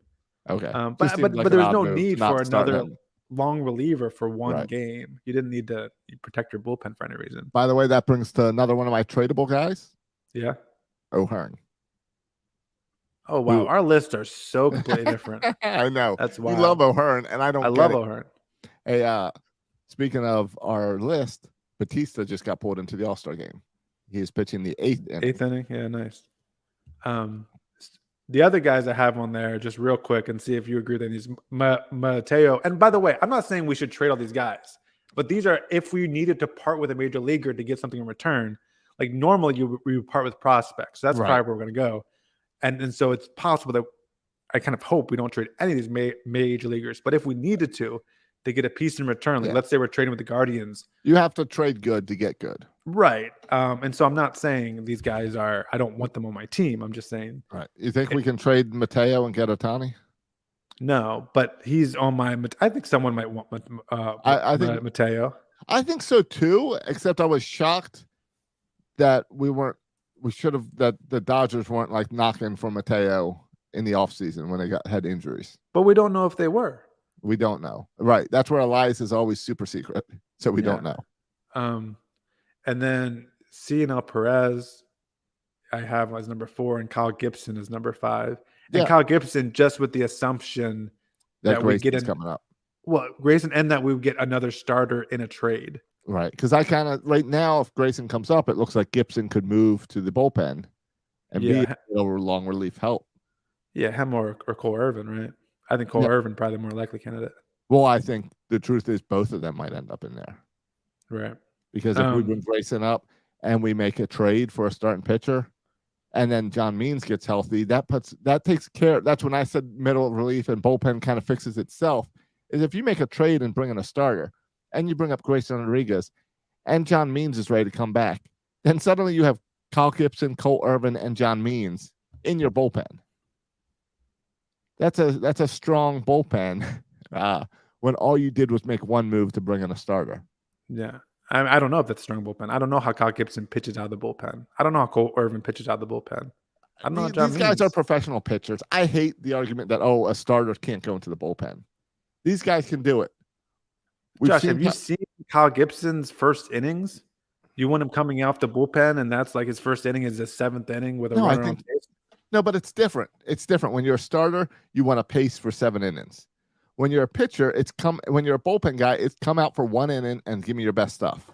Okay, but there's no need for another long reliever for one game. You didn't need to protect your bullpen for any reason. By the way, that brings to another one of my tradable guys. Yeah, O'Hearn. Oh wow, our lists are so completely different. I know. That's why you love O'Hearn, and I love O'Hearn. Hey, speaking of our list, Bautista just got pulled into the All-Star game. He is pitching the 8th inning. 8th inning, yeah, nice. The other guys I have on there, just real quick, and see if you agree with these. Mateo, and by the way, I'm not saying we should trade all these guys, but these are if we needed to part with a major leaguer to get something in return. Like normally, we would part with prospects. So that's probably where we're going to go. And so it's possible that I kind of hope we don't trade any of these major leaguers. But if we needed to get a piece in return, like let's say we're trading with the Guardians. You have to trade good to get good. Right. And so I'm not saying these guys I don't want them on my team. I'm just saying. Right. You think we can trade Mateo and get Ohtani? No, but he's on my – I think someone might want I think Mateo. I think so too, except I was shocked that the Dodgers weren't like knocking for Mateo in the offseason when they had injuries. But we don't know if they were. We don't know. Right. That's where Elias is always super secret. So we don't know. And then Cionel Perez, I have as number 4, and Kyle Gibson is number 5. And Kyle Gibson, just with the assumption that we get coming up. Well, Grayson, and that we would get another starter in a trade. Right. Because I kind of right now, if Grayson comes up, it looks like Gibson could move to the bullpen and be a long relief help. Yeah, him or Cole Irvin, right? I think Cole Irvin probably the more likely candidate. Well, I think the truth is both of them might end up in there. Right. Because if we bring Grayson up and we make a trade for a starting pitcher, and then John Means gets healthy, that takes care. That's when I said middle relief and bullpen kind of fixes itself. Is if you make a trade and bring in a starter, and you bring up Grayson Rodriguez, and John Means is ready to come back, then suddenly you have Kyle Gibson, Cole Irvin, and John Means in your bullpen. That's a strong bullpen when all you did was make one move to bring in a starter. Yeah. I don't know if that's a strong bullpen. I don't know how Kyle Gibson pitches out of the bullpen. I don't know how Cole Irvin pitches out of the bullpen. I don't know how John These guys are professional pitchers. I hate the argument that, a starter can't go into the bullpen. These guys can do it. Josh, have you seen Kyle Gibson's first innings? You want him coming off the bullpen, and that's like his first inning is the 7th inning with a runner on base? No, but it's different. It's different. When you're a starter, you want to pace for 7 innings. When you're a pitcher, when you're a bullpen guy, it's come out for 1 inning and give me your best stuff.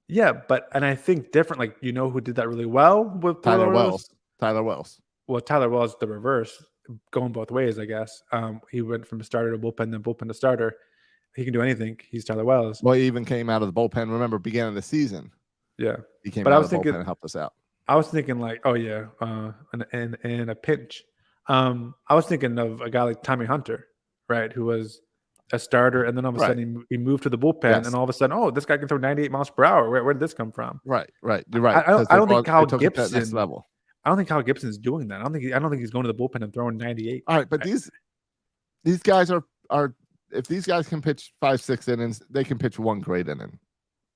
Yeah, and I think different. Like, you know who did that really well with Tyler Wells. Tyler Wells. Well, Tyler Wells the reverse, going both ways, I guess. He went from starter to bullpen, then bullpen to starter. He can do anything. He's Tyler Wells. Well, he even came out of the bullpen. Remember, beginning of the season. Yeah, he came out of the bullpen and helped us out. I was thinking like, in a pinch. I was thinking of a guy like Tommy Hunter, right? Who was a starter, and then all of a Right. sudden he moved to the bullpen, Yes. and all of a sudden, oh, this guy can throw 98 miles per hour. Where did this come from? Right. You're right. I don't 'cause they I don't think brought- they Kyle took it to that next Gibson. level. I don't think Kyle Gibson is doing that. I don't think he's going to the bullpen and throwing 98. All right, but these guys are if these guys can pitch 5-6 innings, they can pitch one great inning.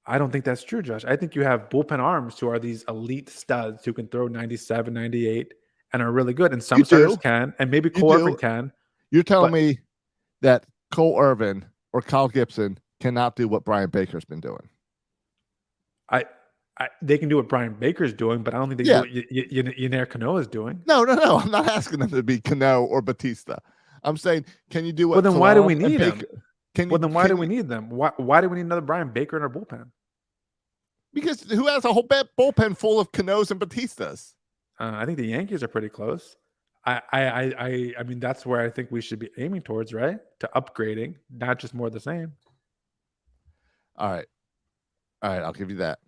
I don't think that's true, Josh. I think you have bullpen arms who are these elite studs who can throw 97, 98 and are really good. And some You starters do. can, and maybe You Cole do. Irvin can. You're telling But- me that Cole Irvin or Kyle Gibson cannot do what Brian Baker's been doing. They can do what Brian Baker's doing, but I don't think they Yeah. do what Yanair Cano is doing. No. I'm not asking them to be Cano or Batista. I'm saying, can you do what? Well, then why do Colon we and need him? Baker- Can Well, you, then why can do you- we need them? Why do we need another Brian Baker in our bullpen? Because who has a whole bullpen full of Canos and Batistas? I think the Yankees are pretty close. I mean, that's where I think we should be aiming towards, right? To upgrading, not just more of the same. All right. I'll give you that.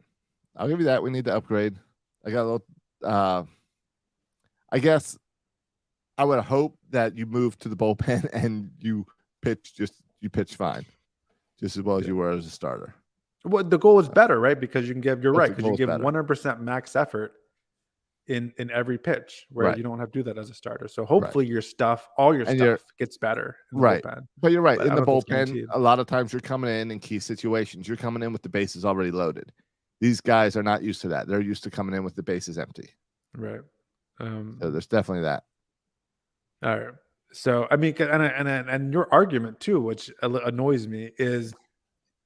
We need to upgrade. I got a little. I guess I would hope that you move to the bullpen and you pitch fine, just as well as you were as a starter. Well, the goal is better, right? Because you can give. You're But right. the Because you goal is give better. 100% max effort in every pitch, where Right. you don't have to do that as a starter. So hopefully your stuff, all your And you're- stuff, gets better. In the Right. bullpen. But you're right. But In I the don't think it's bullpen, guaranteed. a lot of times you're coming in key situations. You're coming in with the bases already loaded. These guys are not used to that. They're used to coming in with the bases empty. Right. So there's definitely that. All right. So I mean, and your argument too, which annoys me, is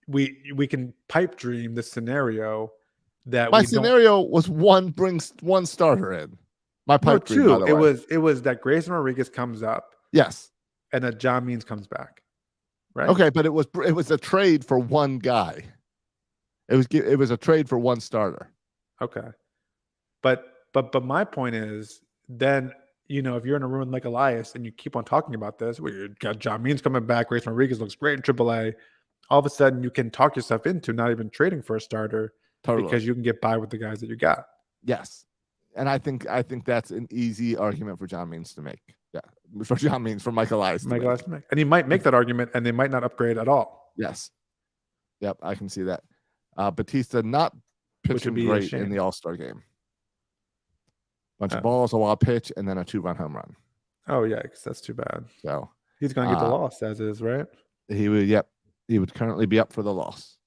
we can pipe dream this scenario that My we don't. scenario was brings one starter in. My No, pipe dream, by two. the way. It was that Grayson Rodriguez comes up Yes. and that John Means comes back. Right. Okay, but it was a trade for one guy. It was a trade for one starter. Okay. But my point is, then if you're in a room like Elias and you keep on talking about this, where you got John Means coming back, Grayson Rodriguez looks great in AAA, all of a sudden you can talk yourself into not even trading for a starter Totally. because you can get by with the guys that you got. Yes. And I think that's an easy argument for John Means to make. Yeah. For John Means, for Mike Elias. to Mike make. Elias can make. And he might make that argument and they might not upgrade at all. Yes. Yep, I can see that. Batista not Which would pitching be a great in shame. the All-Star game. Bunch Oh. of balls, a wild pitch, and then a 2-run home run. Oh, yikes. That's too bad. So He's going to get the Uh, loss as is, right? he would currently be up for the loss.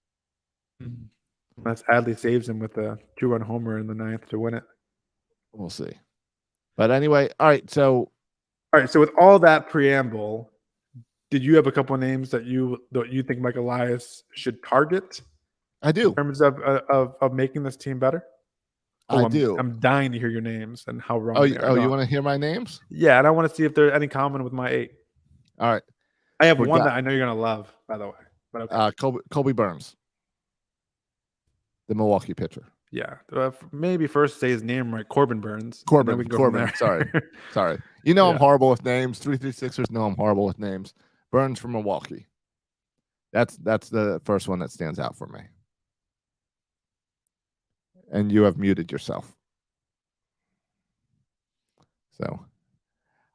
Unless Adley saves him with a 2-run homer in the ninth to win it. We'll see. But anyway, all right. So All right. So with all that preamble, did you have a couple of names that you think Mike Elias should target I do. in terms of making this team better? I do. I'm dying to hear your names and how wrong. Oh, they are. you No. want to hear my names? Yeah, and I want to see if there's any common with my 8. All right. I have We one got- that I know you're gonna love, by the way. But okay. Colby Burns, the Milwaukee pitcher. Yeah, maybe first say his name right, Corbin Burns. and then we can go from Corbin. there. Sorry. You know I'm Yeah. horrible with names. 336ers know I'm horrible with names. Burns from Milwaukee. That's the first one that stands out for me. And you have muted yourself. So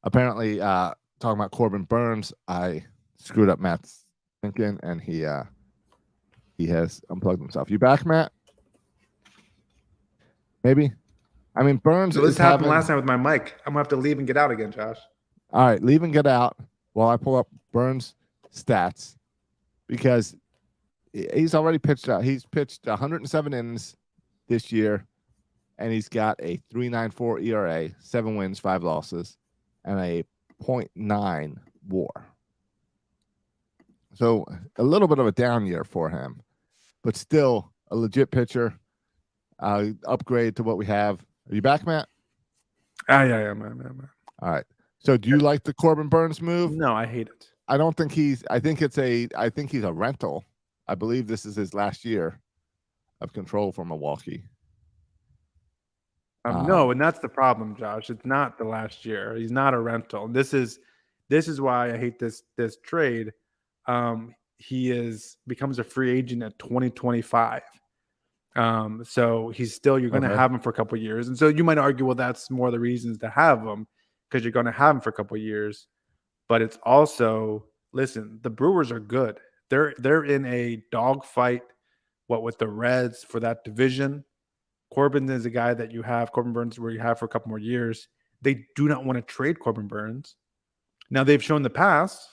apparently, talking about Corbin Burns, I screwed up Matt's thinking, and he has unplugged himself. You back, Matt? Maybe. I mean, Burns So this is happened having, last time with my mic. I'm gonna have to leave and get out again, Josh. All right, leave and get out while I pull up Burns' stats, because he's already pitched out. He's pitched 107 innings this year, and he's got a 3.94 ERA, 7 wins, 5 losses, and a .9 WAR. So a little bit of a down year for him, but still a legit pitcher. Upgrade to what we have. Are you back, Matt? Yeah. All right. So do you like the Corbin Burns move? No, I hate it. I don't think I think he's a rental. I believe this is his last year of control for Milwaukee. No, and that's the problem, Josh. It's not the last year. He's not a rental. This is why I hate this trade. He becomes a free agent at 2025. So you're going to Okay. have him for a couple of years. And so you might argue, well, that's more the reasons to have him because you're going to have him for a couple of years. But it's also listen, the Brewers are good. They're in a dogfight, with the Reds for that division. Corbin is a guy that you have, Corbin Burns, where you have for a couple more years. They do not want to trade Corbin Burns. Now they've shown the past,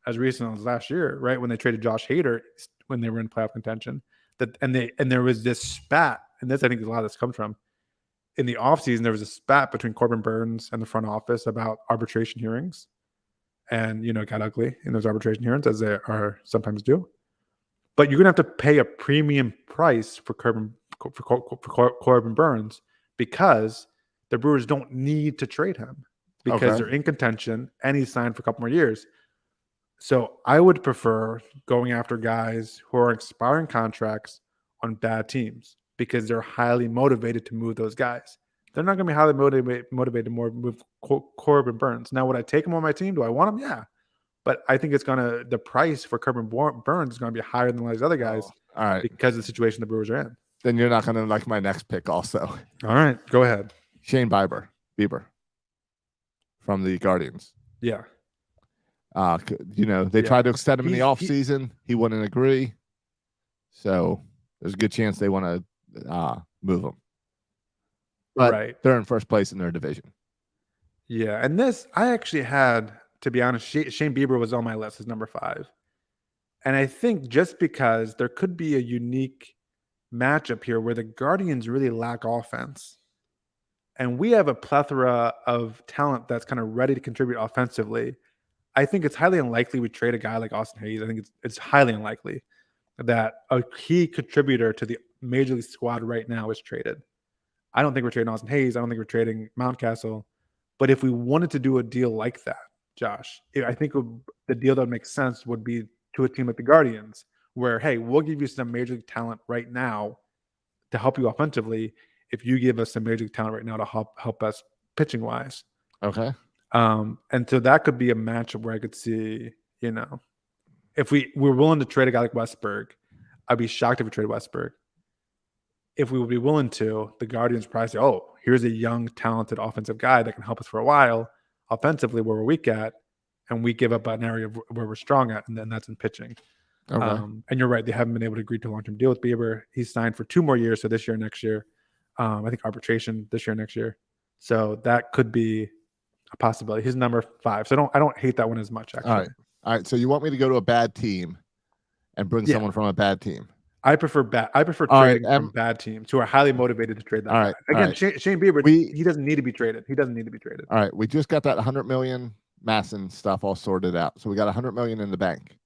as recent as last year, right, when they traded Josh Hader when they were in playoff contention, and there was this spat, and this I think is a lot of this comes from. In the offseason, there was a spat between Corbin Burns and the front office about arbitration hearings. And, it got ugly in those arbitration hearings, as they are sometimes do. But you're going to have to pay a premium price for Corbin Burns because the Brewers don't need to trade him because they're in contention and he's signed for a couple more years. So I would prefer going after guys who are expiring contracts on bad teams because they're highly motivated to move those guys. They're not going to be highly motivated to move Corbin Burns. Now, would I take him on my team? Do I want him? Yeah. But I think the price for Corbin Burns is going to be higher than all these other guys All right. because of the situation the Brewers are in. Then you're not going to like my next pick also. All right. Go ahead. Shane Bieber from the Guardians. Yeah. They tried to extend him in the offseason. He wouldn't agree. So there's a good chance they want to move him. But they're in first place in their division. Yeah. And this, I actually had, to be honest, Shane Bieber was on my list as number 5. And I think just because there could be a unique matchup here where the Guardians really lack offense. And we have a plethora of talent that's kind of ready to contribute offensively. I think it's highly unlikely we trade a guy like Austin Hayes. I think it's highly unlikely that a key contributor to the Major League squad right now is traded. I don't think we're trading Austin Hayes. I don't think we're trading Mountcastle. But if we wanted to do a deal like that, Josh, I think the deal that would make sense would be to a team like the Guardians, where, hey, we'll give you some Major League talent right now to help you offensively if you give us some Major League talent right now to help us pitching-wise. Okay. And so that could be a matchup where I could see, if we're willing to trade a guy like Westberg, I'd be shocked if we trade Westberg. If we would be willing to, the Guardians probably say, oh, here's a young, talented offensive guy that can help us for a while offensively where we're weak at, and we give up an area where we're strong at, and then that's in pitching. Okay. And you're right. They haven't been able to agree to a long-term deal with Bieber. He's signed for 2 more years, so this year and next year. I think arbitration this year and next year. So that could be a possibility. He's number 5. So I don't hate that one as much, actually. All right. So you want me to go to a bad team and bring someone from a bad team? I prefer trading from bad teams who are highly motivated to trade that. All right. Again, Shane Bieber, he doesn't need to be traded. He doesn't need to be traded. All right. We just got that $100 million Masson stuff all sorted out. So we got $100 million in the bank.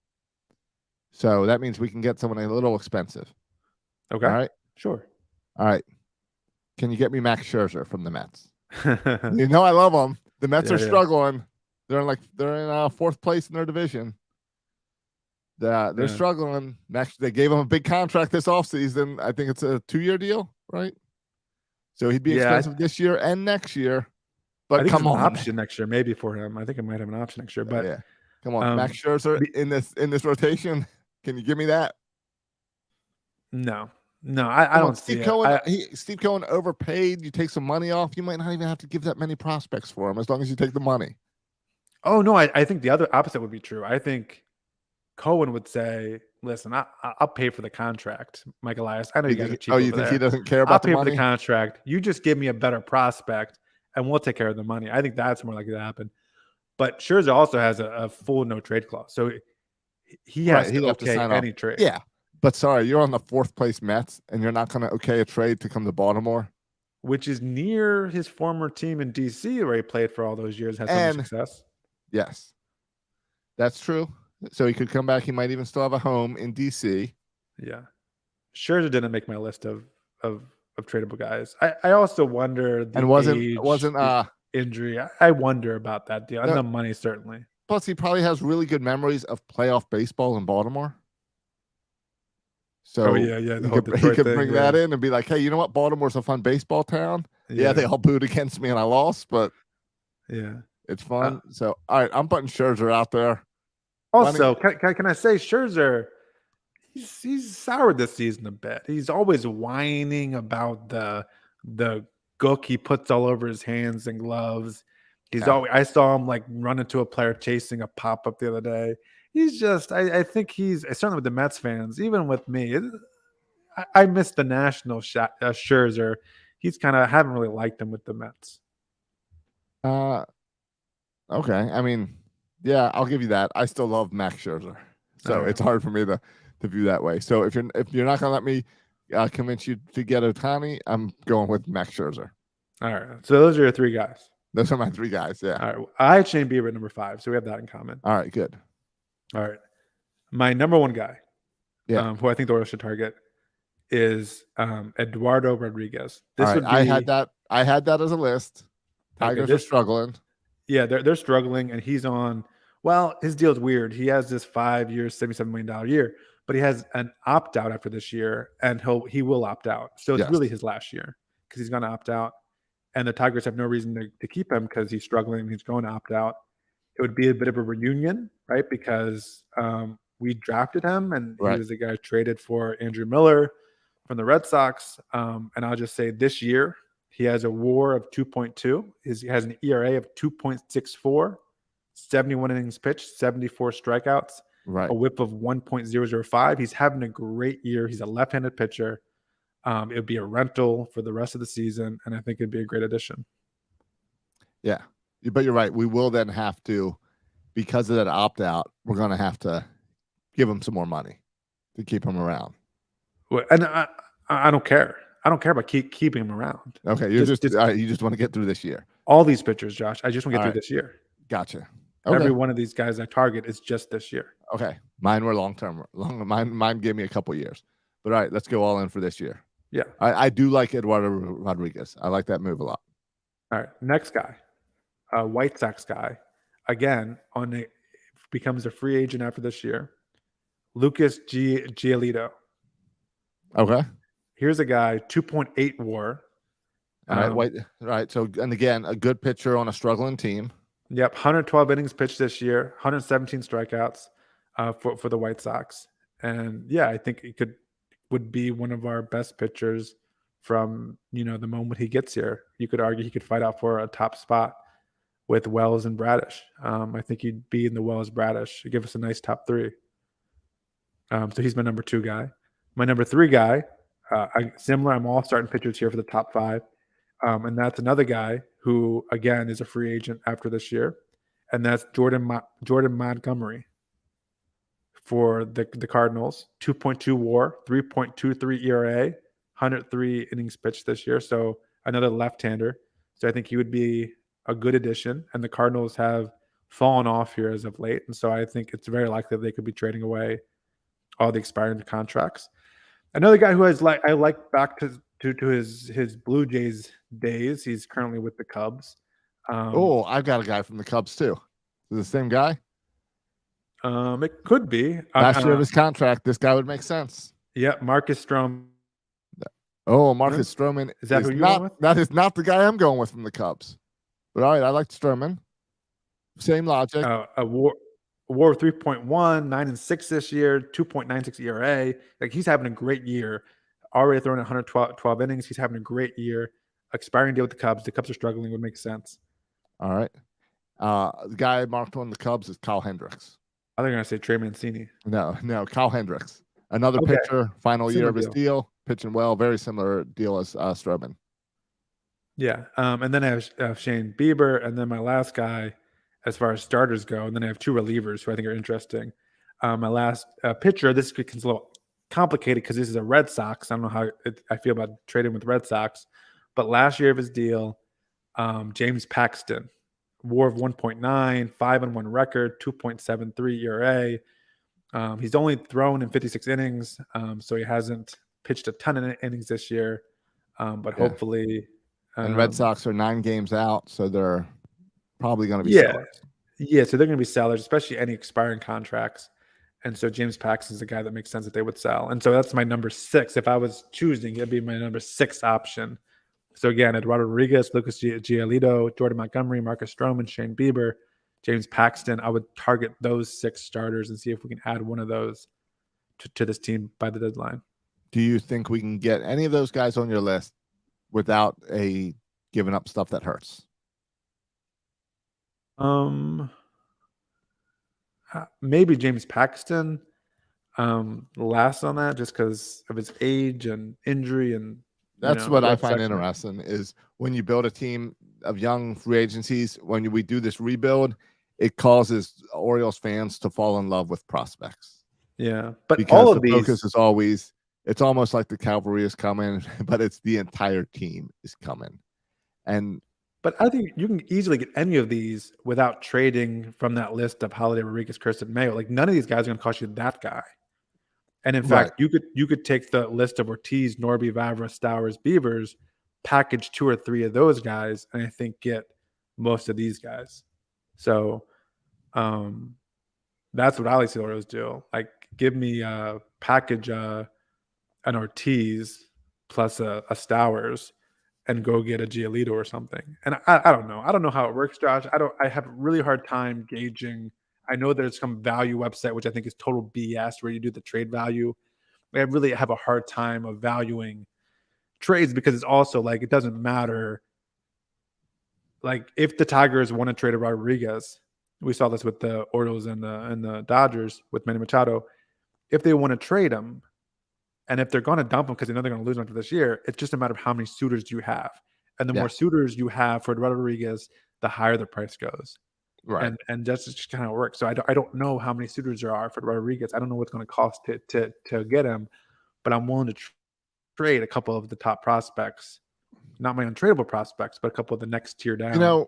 So that means we can get someone a little expensive. Okay. All right. Sure. All right. Can you get me Max Scherzer from the Mets? I love them. The Mets are struggling. They're in 4th place in their division. They're struggling. Max, they gave him a big contract this offseason. I think it's a 2-year deal, right? So he'd be expensive this year and next year. But I think come on, an option next year, maybe for him. I think it might have an option next year. But come on, Max Scherzer in this rotation. Can you give me that? No, I don't see it. Steve Cohen overpaid. You take some money off. You might not even have to give that many prospects for him as long as you take the money. Oh no, I think the other opposite would be true. I think Cohen would say, "Listen, I'll pay for the contract, Mike Elias. I know you guys are cheap." Oh, you think he doesn't care about the money? I'll pay for the contract. You just give me a better prospect, and we'll take care of the money. I think that's more likely to happen. But Scherzer also has a full no trade clause, so he has to okay any trade. Yeah, but sorry, you're on the 4th place Mets, and you're not going to okay a trade to come to Baltimore, which is near his former team in DC, where he played for all those years, had some success. Yes, that's true. So he could come back. He might even still have a home in DC. Yeah, Scherzer didn't make my list of tradable guys. I also wonder wasn't injury. I wonder about that deal. And the money certainly. Plus, he probably has really good memories of playoff baseball in Baltimore. So he could bring that in and be like, hey, you know what? Baltimore's a fun baseball town. Yeah, they all booed against me and I lost, but it's fun. So, all right, I'm putting Scherzer out there. Also, can I say Scherzer, he's soured this season a bit. He's always whining about the gook he puts all over his hands and gloves. I saw him run into a player chasing a pop-up the other day. he's just. I think he's certainly with the Mets fans, even with me. I miss the national Scherzer. He's kind of haven't really liked him with the Mets. Okay. I mean, yeah, I'll give you that. I still love Max Scherzer, so Alright. it's hard for me to view that way. So if you're not gonna let me convince you to get Ohtani, I'm going with Max Scherzer. All right. So those are your three guys. Those are my three guys. Yeah. All right. I had Shane Bieber at number 5, so we have that in common. All right. Good. All right. My number one guy, Yeah. who I think the Orioles should target, is Eduardo Rodriguez. This All right. would be. I had that as a list. Tigers are struggling. Yeah, they're struggling, and he's on. Well, his deal is weird. He has this 5 years, $77 million year, but he has an opt out after this year, and he will opt out. So it's Yes. really his last year because he's going to opt out, and the Tigers have no reason to keep him because he's struggling. He's going to opt out. It would be a bit of a reunion, right? Because we drafted him, and Right. he was the guy traded for Andrew Miller from the Red Sox. And I'll just say this year he has a WAR of 2.2. He has an ERA of 2.64, 71 innings pitched, 74 strikeouts, Right. a WHIP of 1.005. He's having a great year. He's a left-handed pitcher. It would be a rental for the rest of the season, and I think it'd be a great addition. Yeah. But you're right. We will then have to, because of that opt out, we're going to have to give him some more money to keep him around. And I don't care. I don't care about keeping him around. Okay. You just want to get through this year. All these pitchers, Josh. I just want to get All through right. this year. Gotcha. Okay. Every one of these guys I target is just this year. Okay. Mine were long term. Mine gave me a couple years. But all right, let's go all in for this year. Yeah. I do like Eduardo Rodriguez. I like that move a lot. All right. Next guy, White Sox guy. Again, becomes a free agent after this year. Lucas Giolito. Okay. Here's a guy, 2.8 WAR. All right. Wait. All right. So, and again, a good pitcher on a struggling team. Yep. 112 innings pitched this year, 117 strikeouts for the White Sox. And yeah, I think he would be one of our best pitchers from, the moment he gets here. You could argue he could fight out for a top spot with Wells and Bradish. I think he'd be in the Wells Bradish. He'd give us a nice top 3. So he's my number 2 guy. My number 3 guy, similar. I'm all starting pitchers here for the top 5. And that's another guy who, again, is a free agent after this year. And that's Jordan Montgomery for the Cardinals. 2.2 WAR, 3.23 ERA, 103 innings pitched this year. So another left-hander. So I think he would be a good addition. And the Cardinals have fallen off here as of late. And so I think it's very likely that they could be trading away all the expiring contracts. Another guy who I like back to his Blue Jays days. He's currently with the Cubs. I've got a guy from the Cubs too. Is it the same guy? It could be. Last year of his contract, this guy would make sense. Yeah, Marcus Stroman. Oh, Marcus Stroman. Is that who you're going with? That is not the guy I'm going with from the Cubs. But all right, I like Stroman. Same logic. A WAR of 3.1, 9-6 this year, 2.96 ERA. Like, he's having a great year. Already throwing 112 innings. He's having a great year. Expiring deal with the Cubs. The Cubs are struggling. Would make sense. All right. The guy I marked on the Cubs is Kyle Hendricks. I think I'm going to say Trey Mancini. No, Kyle Hendricks. Another pitcher, final year of his deal, pitching well, very similar deal as Stroman. Yeah. And then I have Shane Bieber, and then my last guy, as far as starters go, and then I have 2 relievers who I think are interesting. My last pitcher, this gets a little complicated because this is a Red Sox. I don't know how I feel about trading with Red Sox, but last year of his deal, James Paxton, WAR of 1.9, 5-1 record, 2.73 ERA. He's only thrown in 56 innings, so he hasn't pitched a ton of innings this year. But hopefully, and Red Sox are 9 games out, so they're probably going to be sellers. Yeah, so they're going to be sellers, especially any expiring contracts. And so James Paxton is the guy that makes sense that they would sell. And so that's my number 6. If I was choosing, it'd be my number 6 option. So again, Eduardo Rodriguez, Lucas Giolito, Jordan Montgomery, Marcus Stroman, Shane Bieber, James Paxton. I would target those 6 starters and see if we can add one of those to this team by the deadline. Do you think we can get any of those guys on your list without giving up stuff that hurts? I maybe James Paxton last on that just because of his age and injury and That's what I find section. interesting is when you build a team of young free agencies, when we do this rebuild, it causes Orioles fans to fall in love with prospects. Yeah, but Because all of the these focus is always, it's almost like the cavalry is coming, but it's the entire team is coming. But I think you can easily get any of these without trading from that list of Holiday, Rodriguez, Kirsten, Mayo. Like none of these guys are going to cost you that guy. And in fact, you could take the list of Ortiz, Norby, Vavra, Stowers, Beavers, package 2 or 3 of those guys, and I think get most of these guys. So that's what I like to see the Orioles do. Like give me a package an Ortiz plus a Stowers and go get a Giolito or something. And I don't know. I don't know how it works, Josh. I have a really hard time gauging. I know there's some value website, which I think is total BS, where you do the trade value. I really have a hard time of valuing trades because it's also like it doesn't matter. Like if the Tigers want to trade a Rodriguez, we saw this with the Orioles and the Dodgers with Manny Machado. If they want to trade him, and if they're going to dump him because they know they're going to lose him after this year, it's just a matter of how many suitors you have. And the more suitors you have for Rodriguez, the higher the price goes. Right. And that's just kind of works. So I don't know how many suitors there are for Rodriguez. I don't know what's going to cost to get him, but I'm willing to trade a couple of the top prospects, not my untradeable prospects, but a couple of the next tier down. A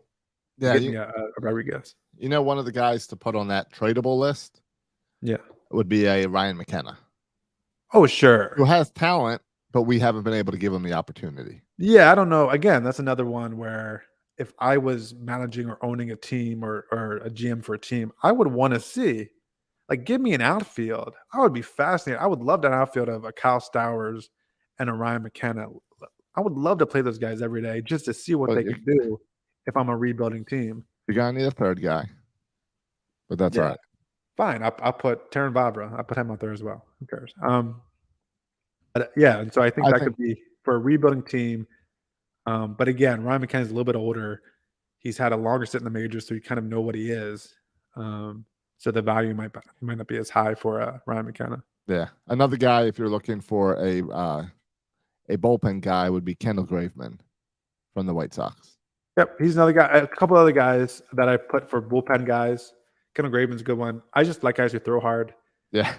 Rodriguez. One of the guys to put on that tradable list, would be a Ryan McKenna. Oh, sure. Who has talent, but we haven't been able to give him the opportunity. Yeah, I don't know. Again, that's another one where if I was managing or owning a team or a GM for a team, I would want to see, like, give me an outfield. I would be fascinated. I would love that outfield of a Kyle Stowers and a Ryan McKenna. I would love to play those guys every day just to see what they could do if I'm a rebuilding team. You're going to need a third guy, but that's all right. Fine. I'll put Terrin Vavra. I'll put him out there as well. Who cares? But yeah, and so I think that could be for a rebuilding team. But again, Ryan McKenna is a little bit older. He's had a longer sit in the majors, so you kind of know what he is. So the value might not be as high for Ryan McKenna. Yeah. Another guy, if you're looking for a bullpen guy, would be Kendall Graveman from the White Sox. Yep, he's another guy. A couple other guys that I put for bullpen guys. Kendall Graveman's a good one. I just like guys who throw hard. Yeah,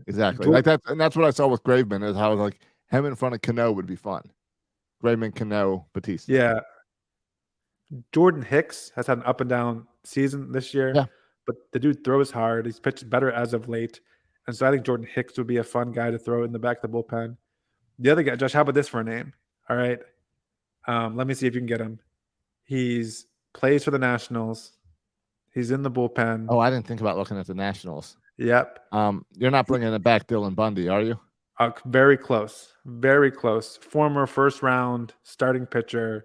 exactly. Like that, and that's what I saw with Graveman is how I was like him in front of Cano would be fun. Graveman, Cano, Batista. Yeah. Jordan Hicks has had an up and down season this year. Yeah. But the dude throws hard. He's pitched better as of late. And so I think Jordan Hicks would be a fun guy to throw in the back of the bullpen. The other guy, Josh, how about this for a name? All right. Let me see if you can get him. He's plays for the Nationals. He's in the bullpen. Oh, I didn't think about looking at the Nationals. Yep. You're not bringing it back Dylan Bundy, are you? Very close. Very close. Former first round starting pitcher.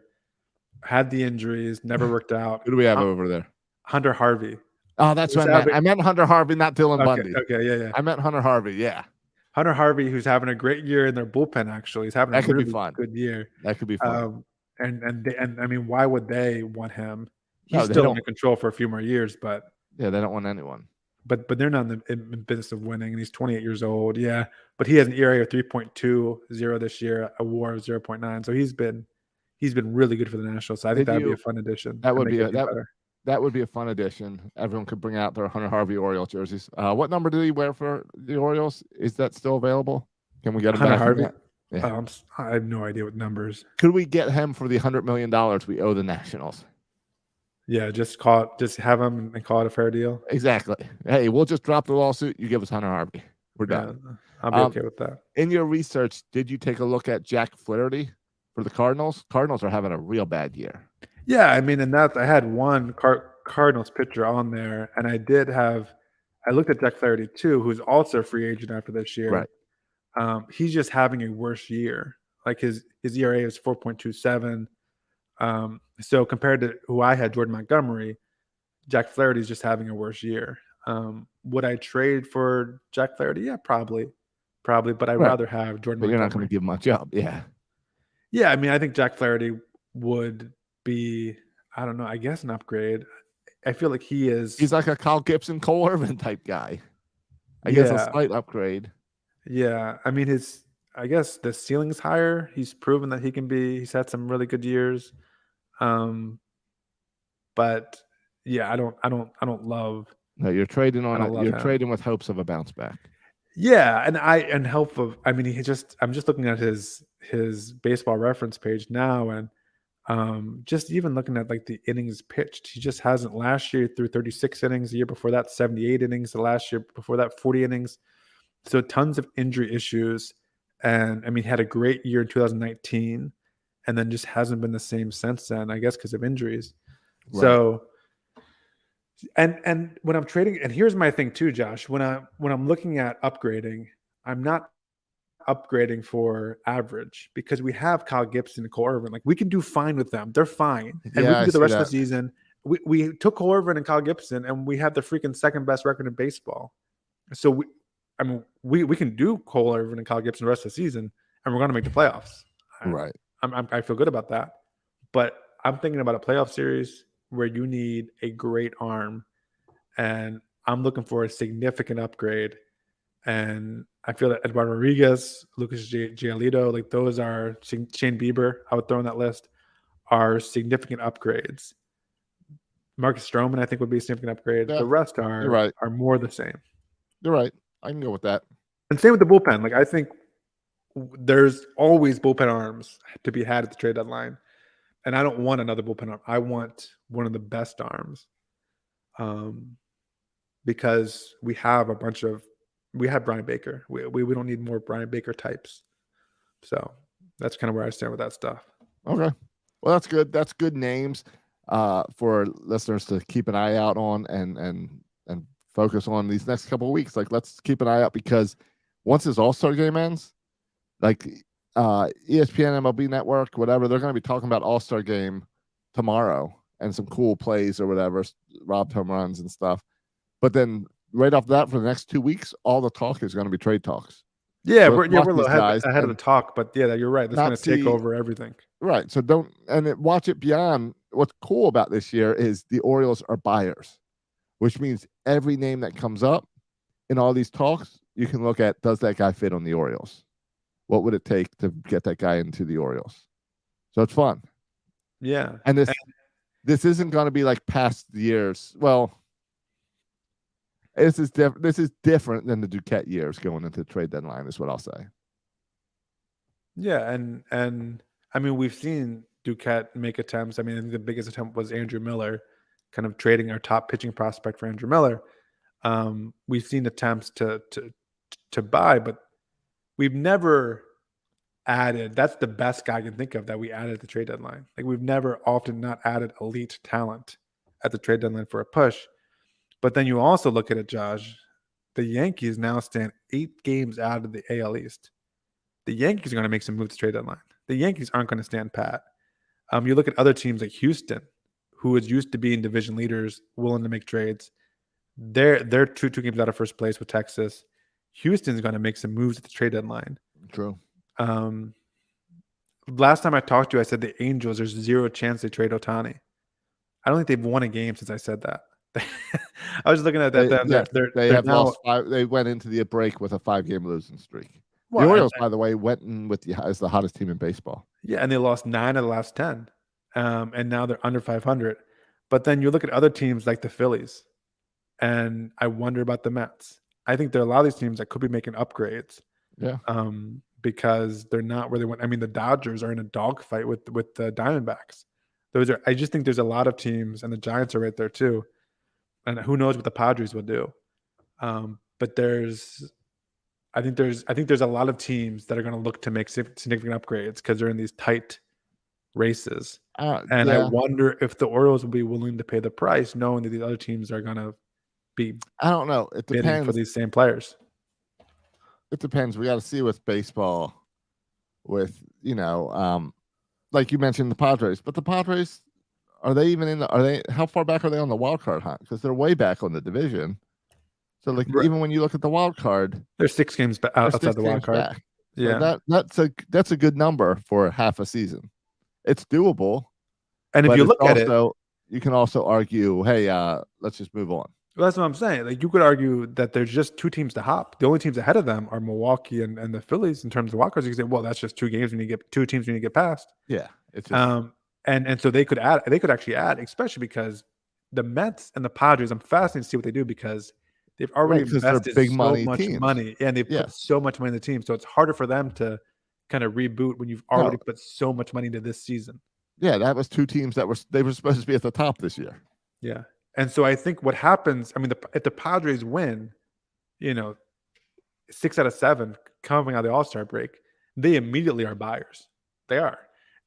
Had the injuries. Never worked out. Who do we have over there? Hunter Harvey. Oh, that's what I meant. I meant Hunter Harvey, not Dylan Bundy. Okay, yeah. I meant Hunter Harvey, yeah. Hunter Harvey, who's having a great year in their bullpen, actually. He's having a really good year. That could be fun. And I mean, why would they want him? He's No, still in control for a few more years, but yeah, they don't want anyone. But they're not in the business of winning, and he's 28 years old. Yeah, but he has an ERA of 3.20 this year, a WAR of 0.9. So he's been really good for the Nationals. So I think that would be a fun addition. That would be a fun addition. Everyone could bring out their Hunter Harvey Orioles jerseys. What number do he wear for the Orioles? Is that still available? Can we get him Hunter back? Harvey? Yeah. I have no idea what numbers. Could we get him for the $100 million we owe the Nationals? Yeah, just have him and call it a fair deal. Exactly. Hey, we'll just drop the lawsuit. You give us Hunter Harvey. We're done. Yeah, I'll be okay with that. In your research, did you take a look at Jack Flaherty for the Cardinals? Cardinals are having a real bad year. Yeah, I mean, and that I had one Cardinals pitcher on there, and I looked at Jack Flaherty too, who's also a free agent after this year. Right. He's just having a worse year. Like his ERA is 4.27. So compared to who I had, Jordan Montgomery, Jack Flaherty's just having a worse year. Would I trade for Jack Flaherty? Yeah, probably. But I'd rather have Jordan. But Montgomery. You're not going to give much up, yeah. Yeah, I mean, I think Jack Flaherty would be, I don't know, I guess an upgrade. I feel like he is. He's like a Kyle Gibson, Cole Irvin type guy. I guess a Yeah. slight upgrade. Yeah, I mean I guess the ceiling's higher. He's proven that he can be. He's had some really good years. But yeah, I don't love. No, you're trading I on don't it. love You're him. trading with hopes of a bounce back. Yeah, and help of. I mean, I'm just looking at his baseball reference page now, and just even looking at like the innings pitched, he just hasn't. Last year threw 36 innings. The year before that, 78 innings. The last year before that, 40 innings. So tons of injury issues. And I mean, he had a great year in 2019 and then just hasn't been the same since then, I guess, because of injuries. Right. So, and when I'm trading, and here's my thing too, Josh, when I'm looking at upgrading, I'm not upgrading for average because we have Kyle Gibson and Cole Irvin. Like we can do fine with them. They're fine. And we Yeah, can I do the see rest of that. the season. We took Cole Irvin and Kyle Gibson and we have the freaking second best record in baseball. So we can do Cole Irvin and Kyle Gibson the rest of the season, and we're going to make the playoffs. Right. I feel good about that. But I'm thinking about a playoff series where you need a great arm, and I'm looking for a significant upgrade. And I feel that Eduardo Rodriguez, Lucas Giolito, like those are Shane Bieber, I would throw on that list, are significant upgrades. Marcus Stroman, I think, would be a significant upgrade. Yeah, the rest you're right. are more the same. You're right. I can go with that. And same with the bullpen. Like I think there's always bullpen arms to be had at the trade deadline. And I don't want another bullpen arm. I want one of the best arms. Because we have Brian Baker. We don't need more Brian Baker types. So that's kind of where I stand with that stuff. Okay. Well, that's good. That's good names for listeners to keep an eye out on and focus on these next couple of weeks. Like, let's keep an eye out because once this All-Star game ends, like ESPN, MLB Network, whatever, they're going to be talking about All-Star game tomorrow and some cool plays or whatever, robbed home runs and stuff. But then right off that, for the next 2 weeks, all the talk is going to be trade talks. Yeah, So we're a little guys ahead of the talk, but yeah, you're right. That's going to take see- over everything. Right. So watch it beyond. What's cool about this year is the Orioles are buyers, which means every name that comes up in all these talks, you can look at, does that guy fit on the Orioles? What would it take to get that guy into the Orioles? So it's fun. Yeah. And this isn't going to be like past years. Well, this is different than the Duquette years going into the trade deadline is what I'll say. Yeah, and I mean, we've seen Duquette make attempts. I mean, I think the biggest attempt was Andrew Miller, kind of trading our top pitching prospect for Andrew Miller. We've seen attempts to buy, but we've never added. That's the best guy I can think of that we added at the trade deadline. Like we've never often not added elite talent at the trade deadline for a push. But then you also look at it, Josh. The Yankees now stand 8 games out of the AL East. The Yankees are going to make some moves to trade deadline. The Yankees aren't going to stand pat. You look at other teams like Houston, who is used to being division leaders, willing to make trades. They're two games out of first place with Texas. Houston's going to make some moves at the trade deadline. True. Last time I talked to you, I said the Angels, there's 0 chance they trade Ohtani. I don't think they've won a game since I said that. I was looking at that. They have lost 5. They went into the break with a 5-game losing streak. The Orioles, by the way, went in as the hottest team in baseball. Yeah, and they lost 9 of the last 10. And now they're under 500. But then you look at other teams like the Phillies, and I wonder about the Mets. I think there are a lot of these teams that could be making upgrades. Yeah. Because they're not where they went. I mean, the Dodgers are in a dogfight with the Diamondbacks. I just think there's a lot of teams, and the Giants are right there too. And who knows what the Padres will do. But I think there's a lot of teams that are going to look to make significant upgrades because they're in these tight races. And I wonder if the Orioles will be willing to pay the price, knowing that these other teams are going to be. I don't know. It bidding depends for these same players. It depends. We got to see with baseball, with like you mentioned the Padres, but the Padres, are they even in the? How far back are they on the wild card hunt? Because they're way back on the division. So even when you look at the wild card, they're 6 games outside the wild card. Back. Yeah, so that's a good number for half a season. It's doable. And if you look at it, you can also argue, hey, let's just move on. Well, that's what I'm saying. Like you could argue that there's just 2 teams to hop. The only teams ahead of them are Milwaukee and the Phillies in terms of wildcards. You can say, well, that's just 2 games when you get 2 teams when you get past. Yeah, it's just, And so they could actually add, especially because the Mets and the Padres. I'm fascinated to see what they do because they've already Right, 'cause they're invested big so money much teams. money, and they Yeah. put so much money in the team. So it's harder for them to kind of reboot when you've already put so much money into this season. yeah, that was 2 teams that were supposed to be at the top this year. Yeah. And so I think what happens, I mean, if the Padres win, 6 out of 7 coming out of the All-Star break, they immediately are buyers. They are.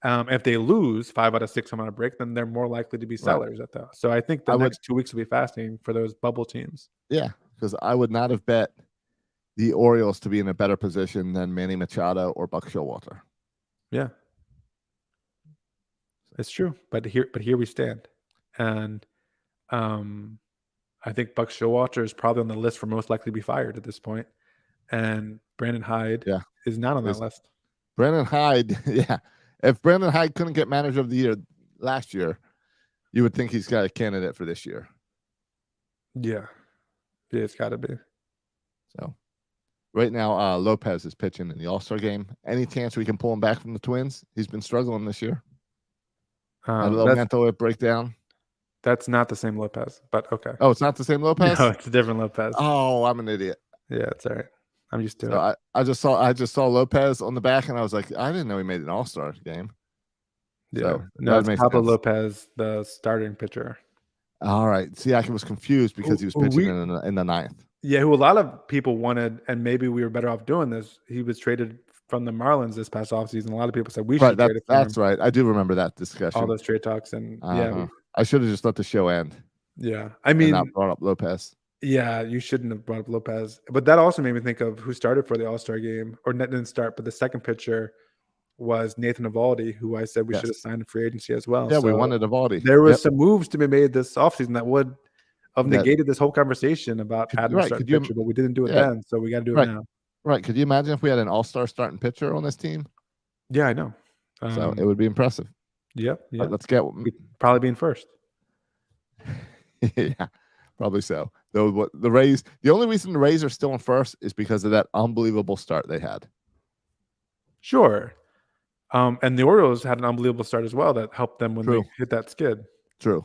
If they lose 5 out of 6 coming out of break, then they're more likely to be sellers at that. So I think the next 2 weeks will be fascinating for those bubble teams. Yeah, because I would not have bet the Orioles to be in a better position than Manny Machado or Buck Showalter. Yeah. It's true. But here we stand. And I think Buck Showalter is probably on the list for most likely to be fired at this point. And Brandon Hyde is not on that list. Brandon Hyde, yeah. If Brandon Hyde couldn't get manager of the year last year, you would think he's got a candidate for this year. Yeah. Yeah, it's got to be. So right now, Lopez is pitching in the All-Star game. Any chance we can pull him back from the Twins? He's been struggling this year. A little mental breakdown. That's not the same Lopez, but okay. Oh, it's not the same Lopez? No, it's a different Lopez. Oh, I'm an idiot. Yeah, it's all right. I'm used to it. I just saw Lopez on the back, and I was like, I didn't know he made an All-Star game. Yeah, so no, it's Pablo Lopez, the starting pitcher. All right. See, I was confused because he was pitching in the 9th. Yeah, who a lot of people wanted, and maybe we were better off doing this. He was traded from the Marlins this past offseason. A lot of people said we should trade it. That's right. I do remember that discussion. All those trade talks, and I should have just let the show end. Yeah, I mean, not brought up Lopez. Yeah, you shouldn't have brought up Lopez. But that also made me think of who started for the All-Star game, or didn't start, but the second pitcher was Nathan Eovaldi, who I said we should have signed in free agency as well. Yeah, we wanted Eovaldi. There was some moves to be made this offseason that would have negated this whole conversation about adding a starting pitcher, but we didn't do it then, so we got to do it now. Right. Could you imagine if we had an all-star starting pitcher on this team? Yeah, I know. So it would be impressive. Yep. Yeah. Let's get we'd probably being first. Yeah, probably so. Though the Rays, the only reason the Rays are still in first is because of that unbelievable start they had. Sure. And the Orioles had an unbelievable start as well that helped them when they hit that skid. True.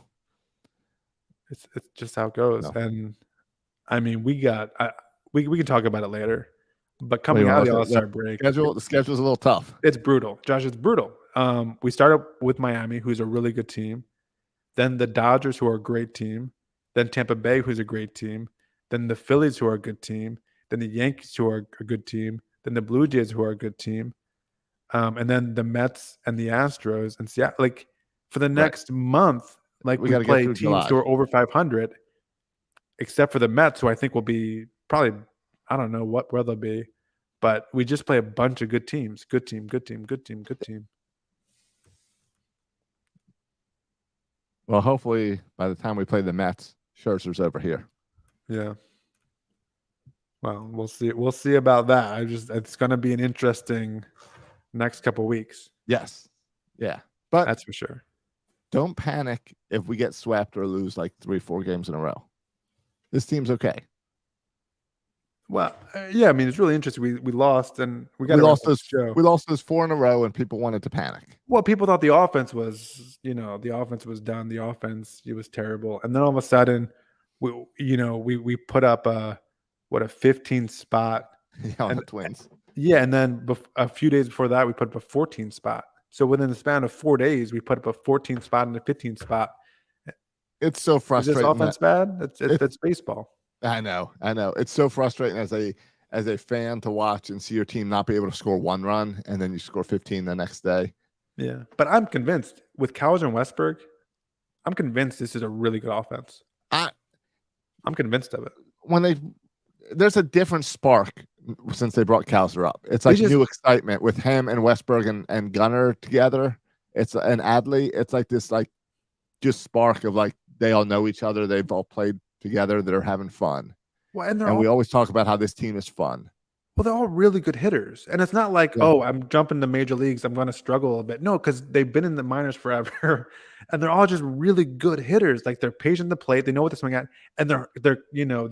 It's just how it goes. No. And I mean, we can talk about it later. But coming out of the All-Star break, the schedule's a little tough. It's brutal. Josh, it's brutal. We started with Miami, who's a really good team. Then the Dodgers, who are a great team. Then Tampa Bay, who's a great team. Then the Phillies, who are a good team. Then the Yankees, who are a good team. Then the Blue Jays, who are a good team. And then the Mets and the Astros and Seattle. Like for the next month, like we play teams July. Who are over 500, except for the Mets, who I think will be probably, I don't know where they'll be, but we just play a bunch of good teams. Good team, good team, good team, good team. Well, hopefully by the time we play the Mets, Scherzer's over here. Yeah. Well, we'll see. We'll see about that. It's going to be an interesting next couple of weeks. Yes. Yeah. But that's for sure. Don't panic if we get swept or lose like 3-4 games in a row. This team's okay. Well, yeah, I mean, it's really interesting. We lost, and we lost those 4 in a row, and people wanted to panic. Well, people thought the offense was, the offense was done. The offense, it was terrible. And then all of a sudden, we put up a 15 spot on the Twins. Yeah, and then a few days before that, we put up a 14 spot. So within the span of 4 days, we put up a 14 spot and a 15 spot. It's so frustrating. Is this offense bad? It's baseball. I know. It's so frustrating as a fan to watch and see your team not be able to score 1 run, and then you score 15 the next day. Yeah, but I'm convinced with Cowser and Westberg, I'm convinced this is a really good offense. I'm convinced of it. There's a different spark since they brought Cowser up. It's like new excitement with him and Westberg and Gunnar together. And Adley. It's like this just spark of they all know each other. They've all played together. They're having fun. Well, and we always talk about how this team is fun. Well, they're all really good hitters. And it's not like, I'm jumping to major leagues, I'm going to struggle a bit. No, because they've been in the minors forever. and they're all just really good hitters. Like they're patient to plate, they know what to swing at, and they're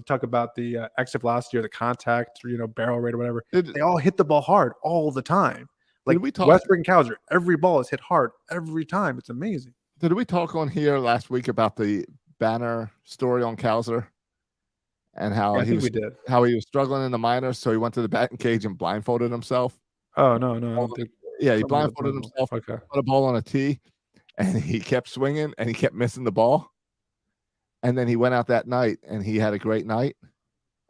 talk about the exit velocity or the contact, or, barrel rate or whatever. They all hit the ball hard all the time. Like we talk- Westbrook and Cowser, every ball is hit hard every time. It's amazing. Did we talk on here last week about the banner story on Cowser and how I think we did. how he was struggling in the minors, so he went to the batting cage and blindfolded himself? Oh no, I don't think. Yeah, he blindfolded himself, Okay. put a ball on a tee, and he kept swinging and he kept missing the ball. And then he went out that night and he had a great night.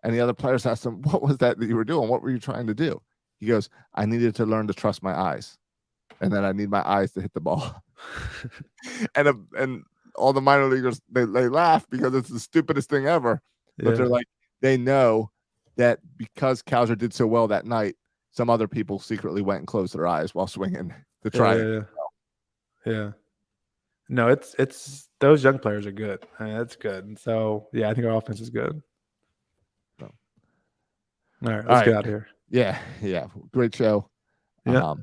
And the other players asked him, "What was that you were doing? What were you trying to do?" He goes, "I needed to learn to trust my eyes, and then I need my eyes to hit the ball." and all the minor leaguers they laugh because it's the stupidest thing ever. But they're like, they know that because Cowser did so well that night, some other people secretly went and closed their eyes while swinging to try. Yeah. No, it's those young players are good. That's good. And so I think our offense is good. So. All right, let's get out of here. Yeah. Great show. Yeah.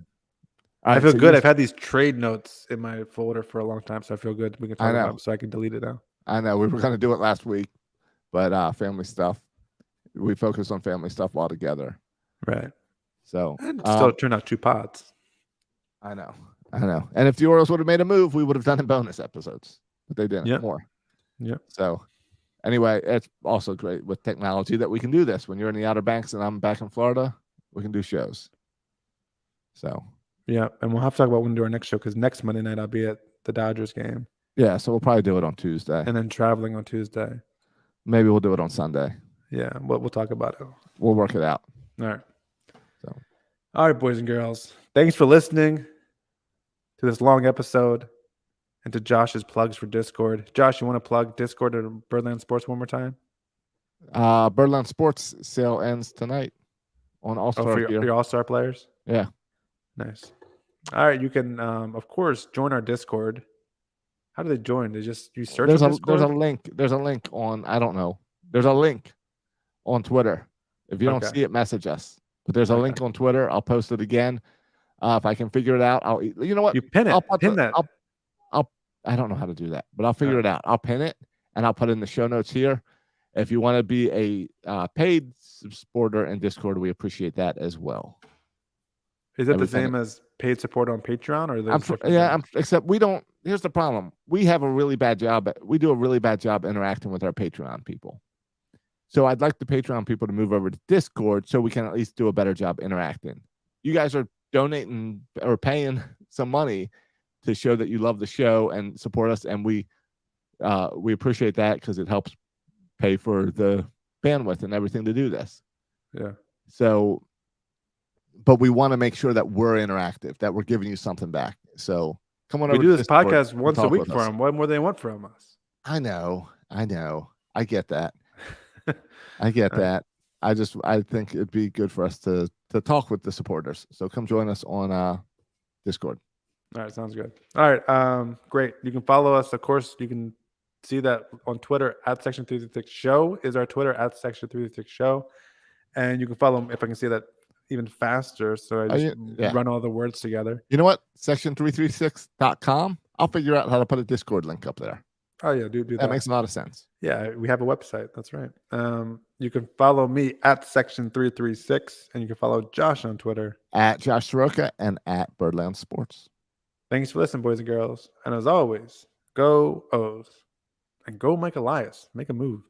I feel good. I've had these trade notes in my folder for a long time, so I feel good. We can talk about them, so I can delete it now. I know we were going to do it last week, but family stuff. We focused on family stuff altogether. Right. So and still turned out 2 pods. I know. And if the Orioles would have made a move, we would have done in bonus episodes, but they didn't. More. Yeah. So anyway, it's also great with technology that we can do this. When you're in the Outer Banks and I'm back in Florida, we can do shows. So. Yeah, and we'll have to talk about when we do our next show because next Monday night I'll be at the Dodgers game. Yeah, so we'll probably do it on Tuesday. And then traveling on Tuesday. Maybe we'll do it on Sunday. Yeah, we'll talk about it. We'll work it out. All right. So, all right, boys and girls. Thanks for listening to this long episode and to Josh's plugs for Discord. Josh, you want to plug Discord or Birdland Sports one more time? Birdland Sports sale ends tonight on All-Star for your All-Star players? Yeah. Nice. All right, you can of course join our Discord. How do they join? They just you search there's Discord? There's a link on I don't know. There's a link on Twitter. If you don't see it, message us. But there's a link on Twitter. I'll post it again. If I can figure it out, you know what? You pin it. I'll pin that. I don't know how to do that, but I'll figure it out. I'll pin it and I'll put it in the show notes here. If you want to be a paid supporter in Discord, we appreciate that as well. Is it the same as paid support on Patreon, or except we don't. Here's the problem: we have a really bad job. We do a really bad job interacting with our Patreon people. So I'd like the Patreon people to move over to Discord so we can at least do a better job interacting. You guys are donating or paying some money to show that you love the show and support us, and we appreciate that because it helps pay for the bandwidth and everything to do this. Yeah. So. But we want to make sure that we're interactive, that we're giving you something back. So come on over. We do this podcast once a week for them. What more do they want from us? I know. I get that. I get that. I think it'd be good for us to talk with the supporters. So come join us on Discord. All right, sounds good. All right, great. You can follow us. Of course, you can see that on Twitter at Section 336 Show is our Twitter at Section 336 Show, and you can follow them if I can see that even faster, so I just run all the words together. You know what? Section336.com. I'll figure out how to put a Discord link up there. Oh yeah, do that. That makes a lot of sense. Yeah, we have a website. That's right. You can follow me at Section336, and you can follow Josh on Twitter at Josh Soroka and at Birdland Sports. Thanks for listening, boys and girls. And as always, go O's and go Mike Elias. Make a move.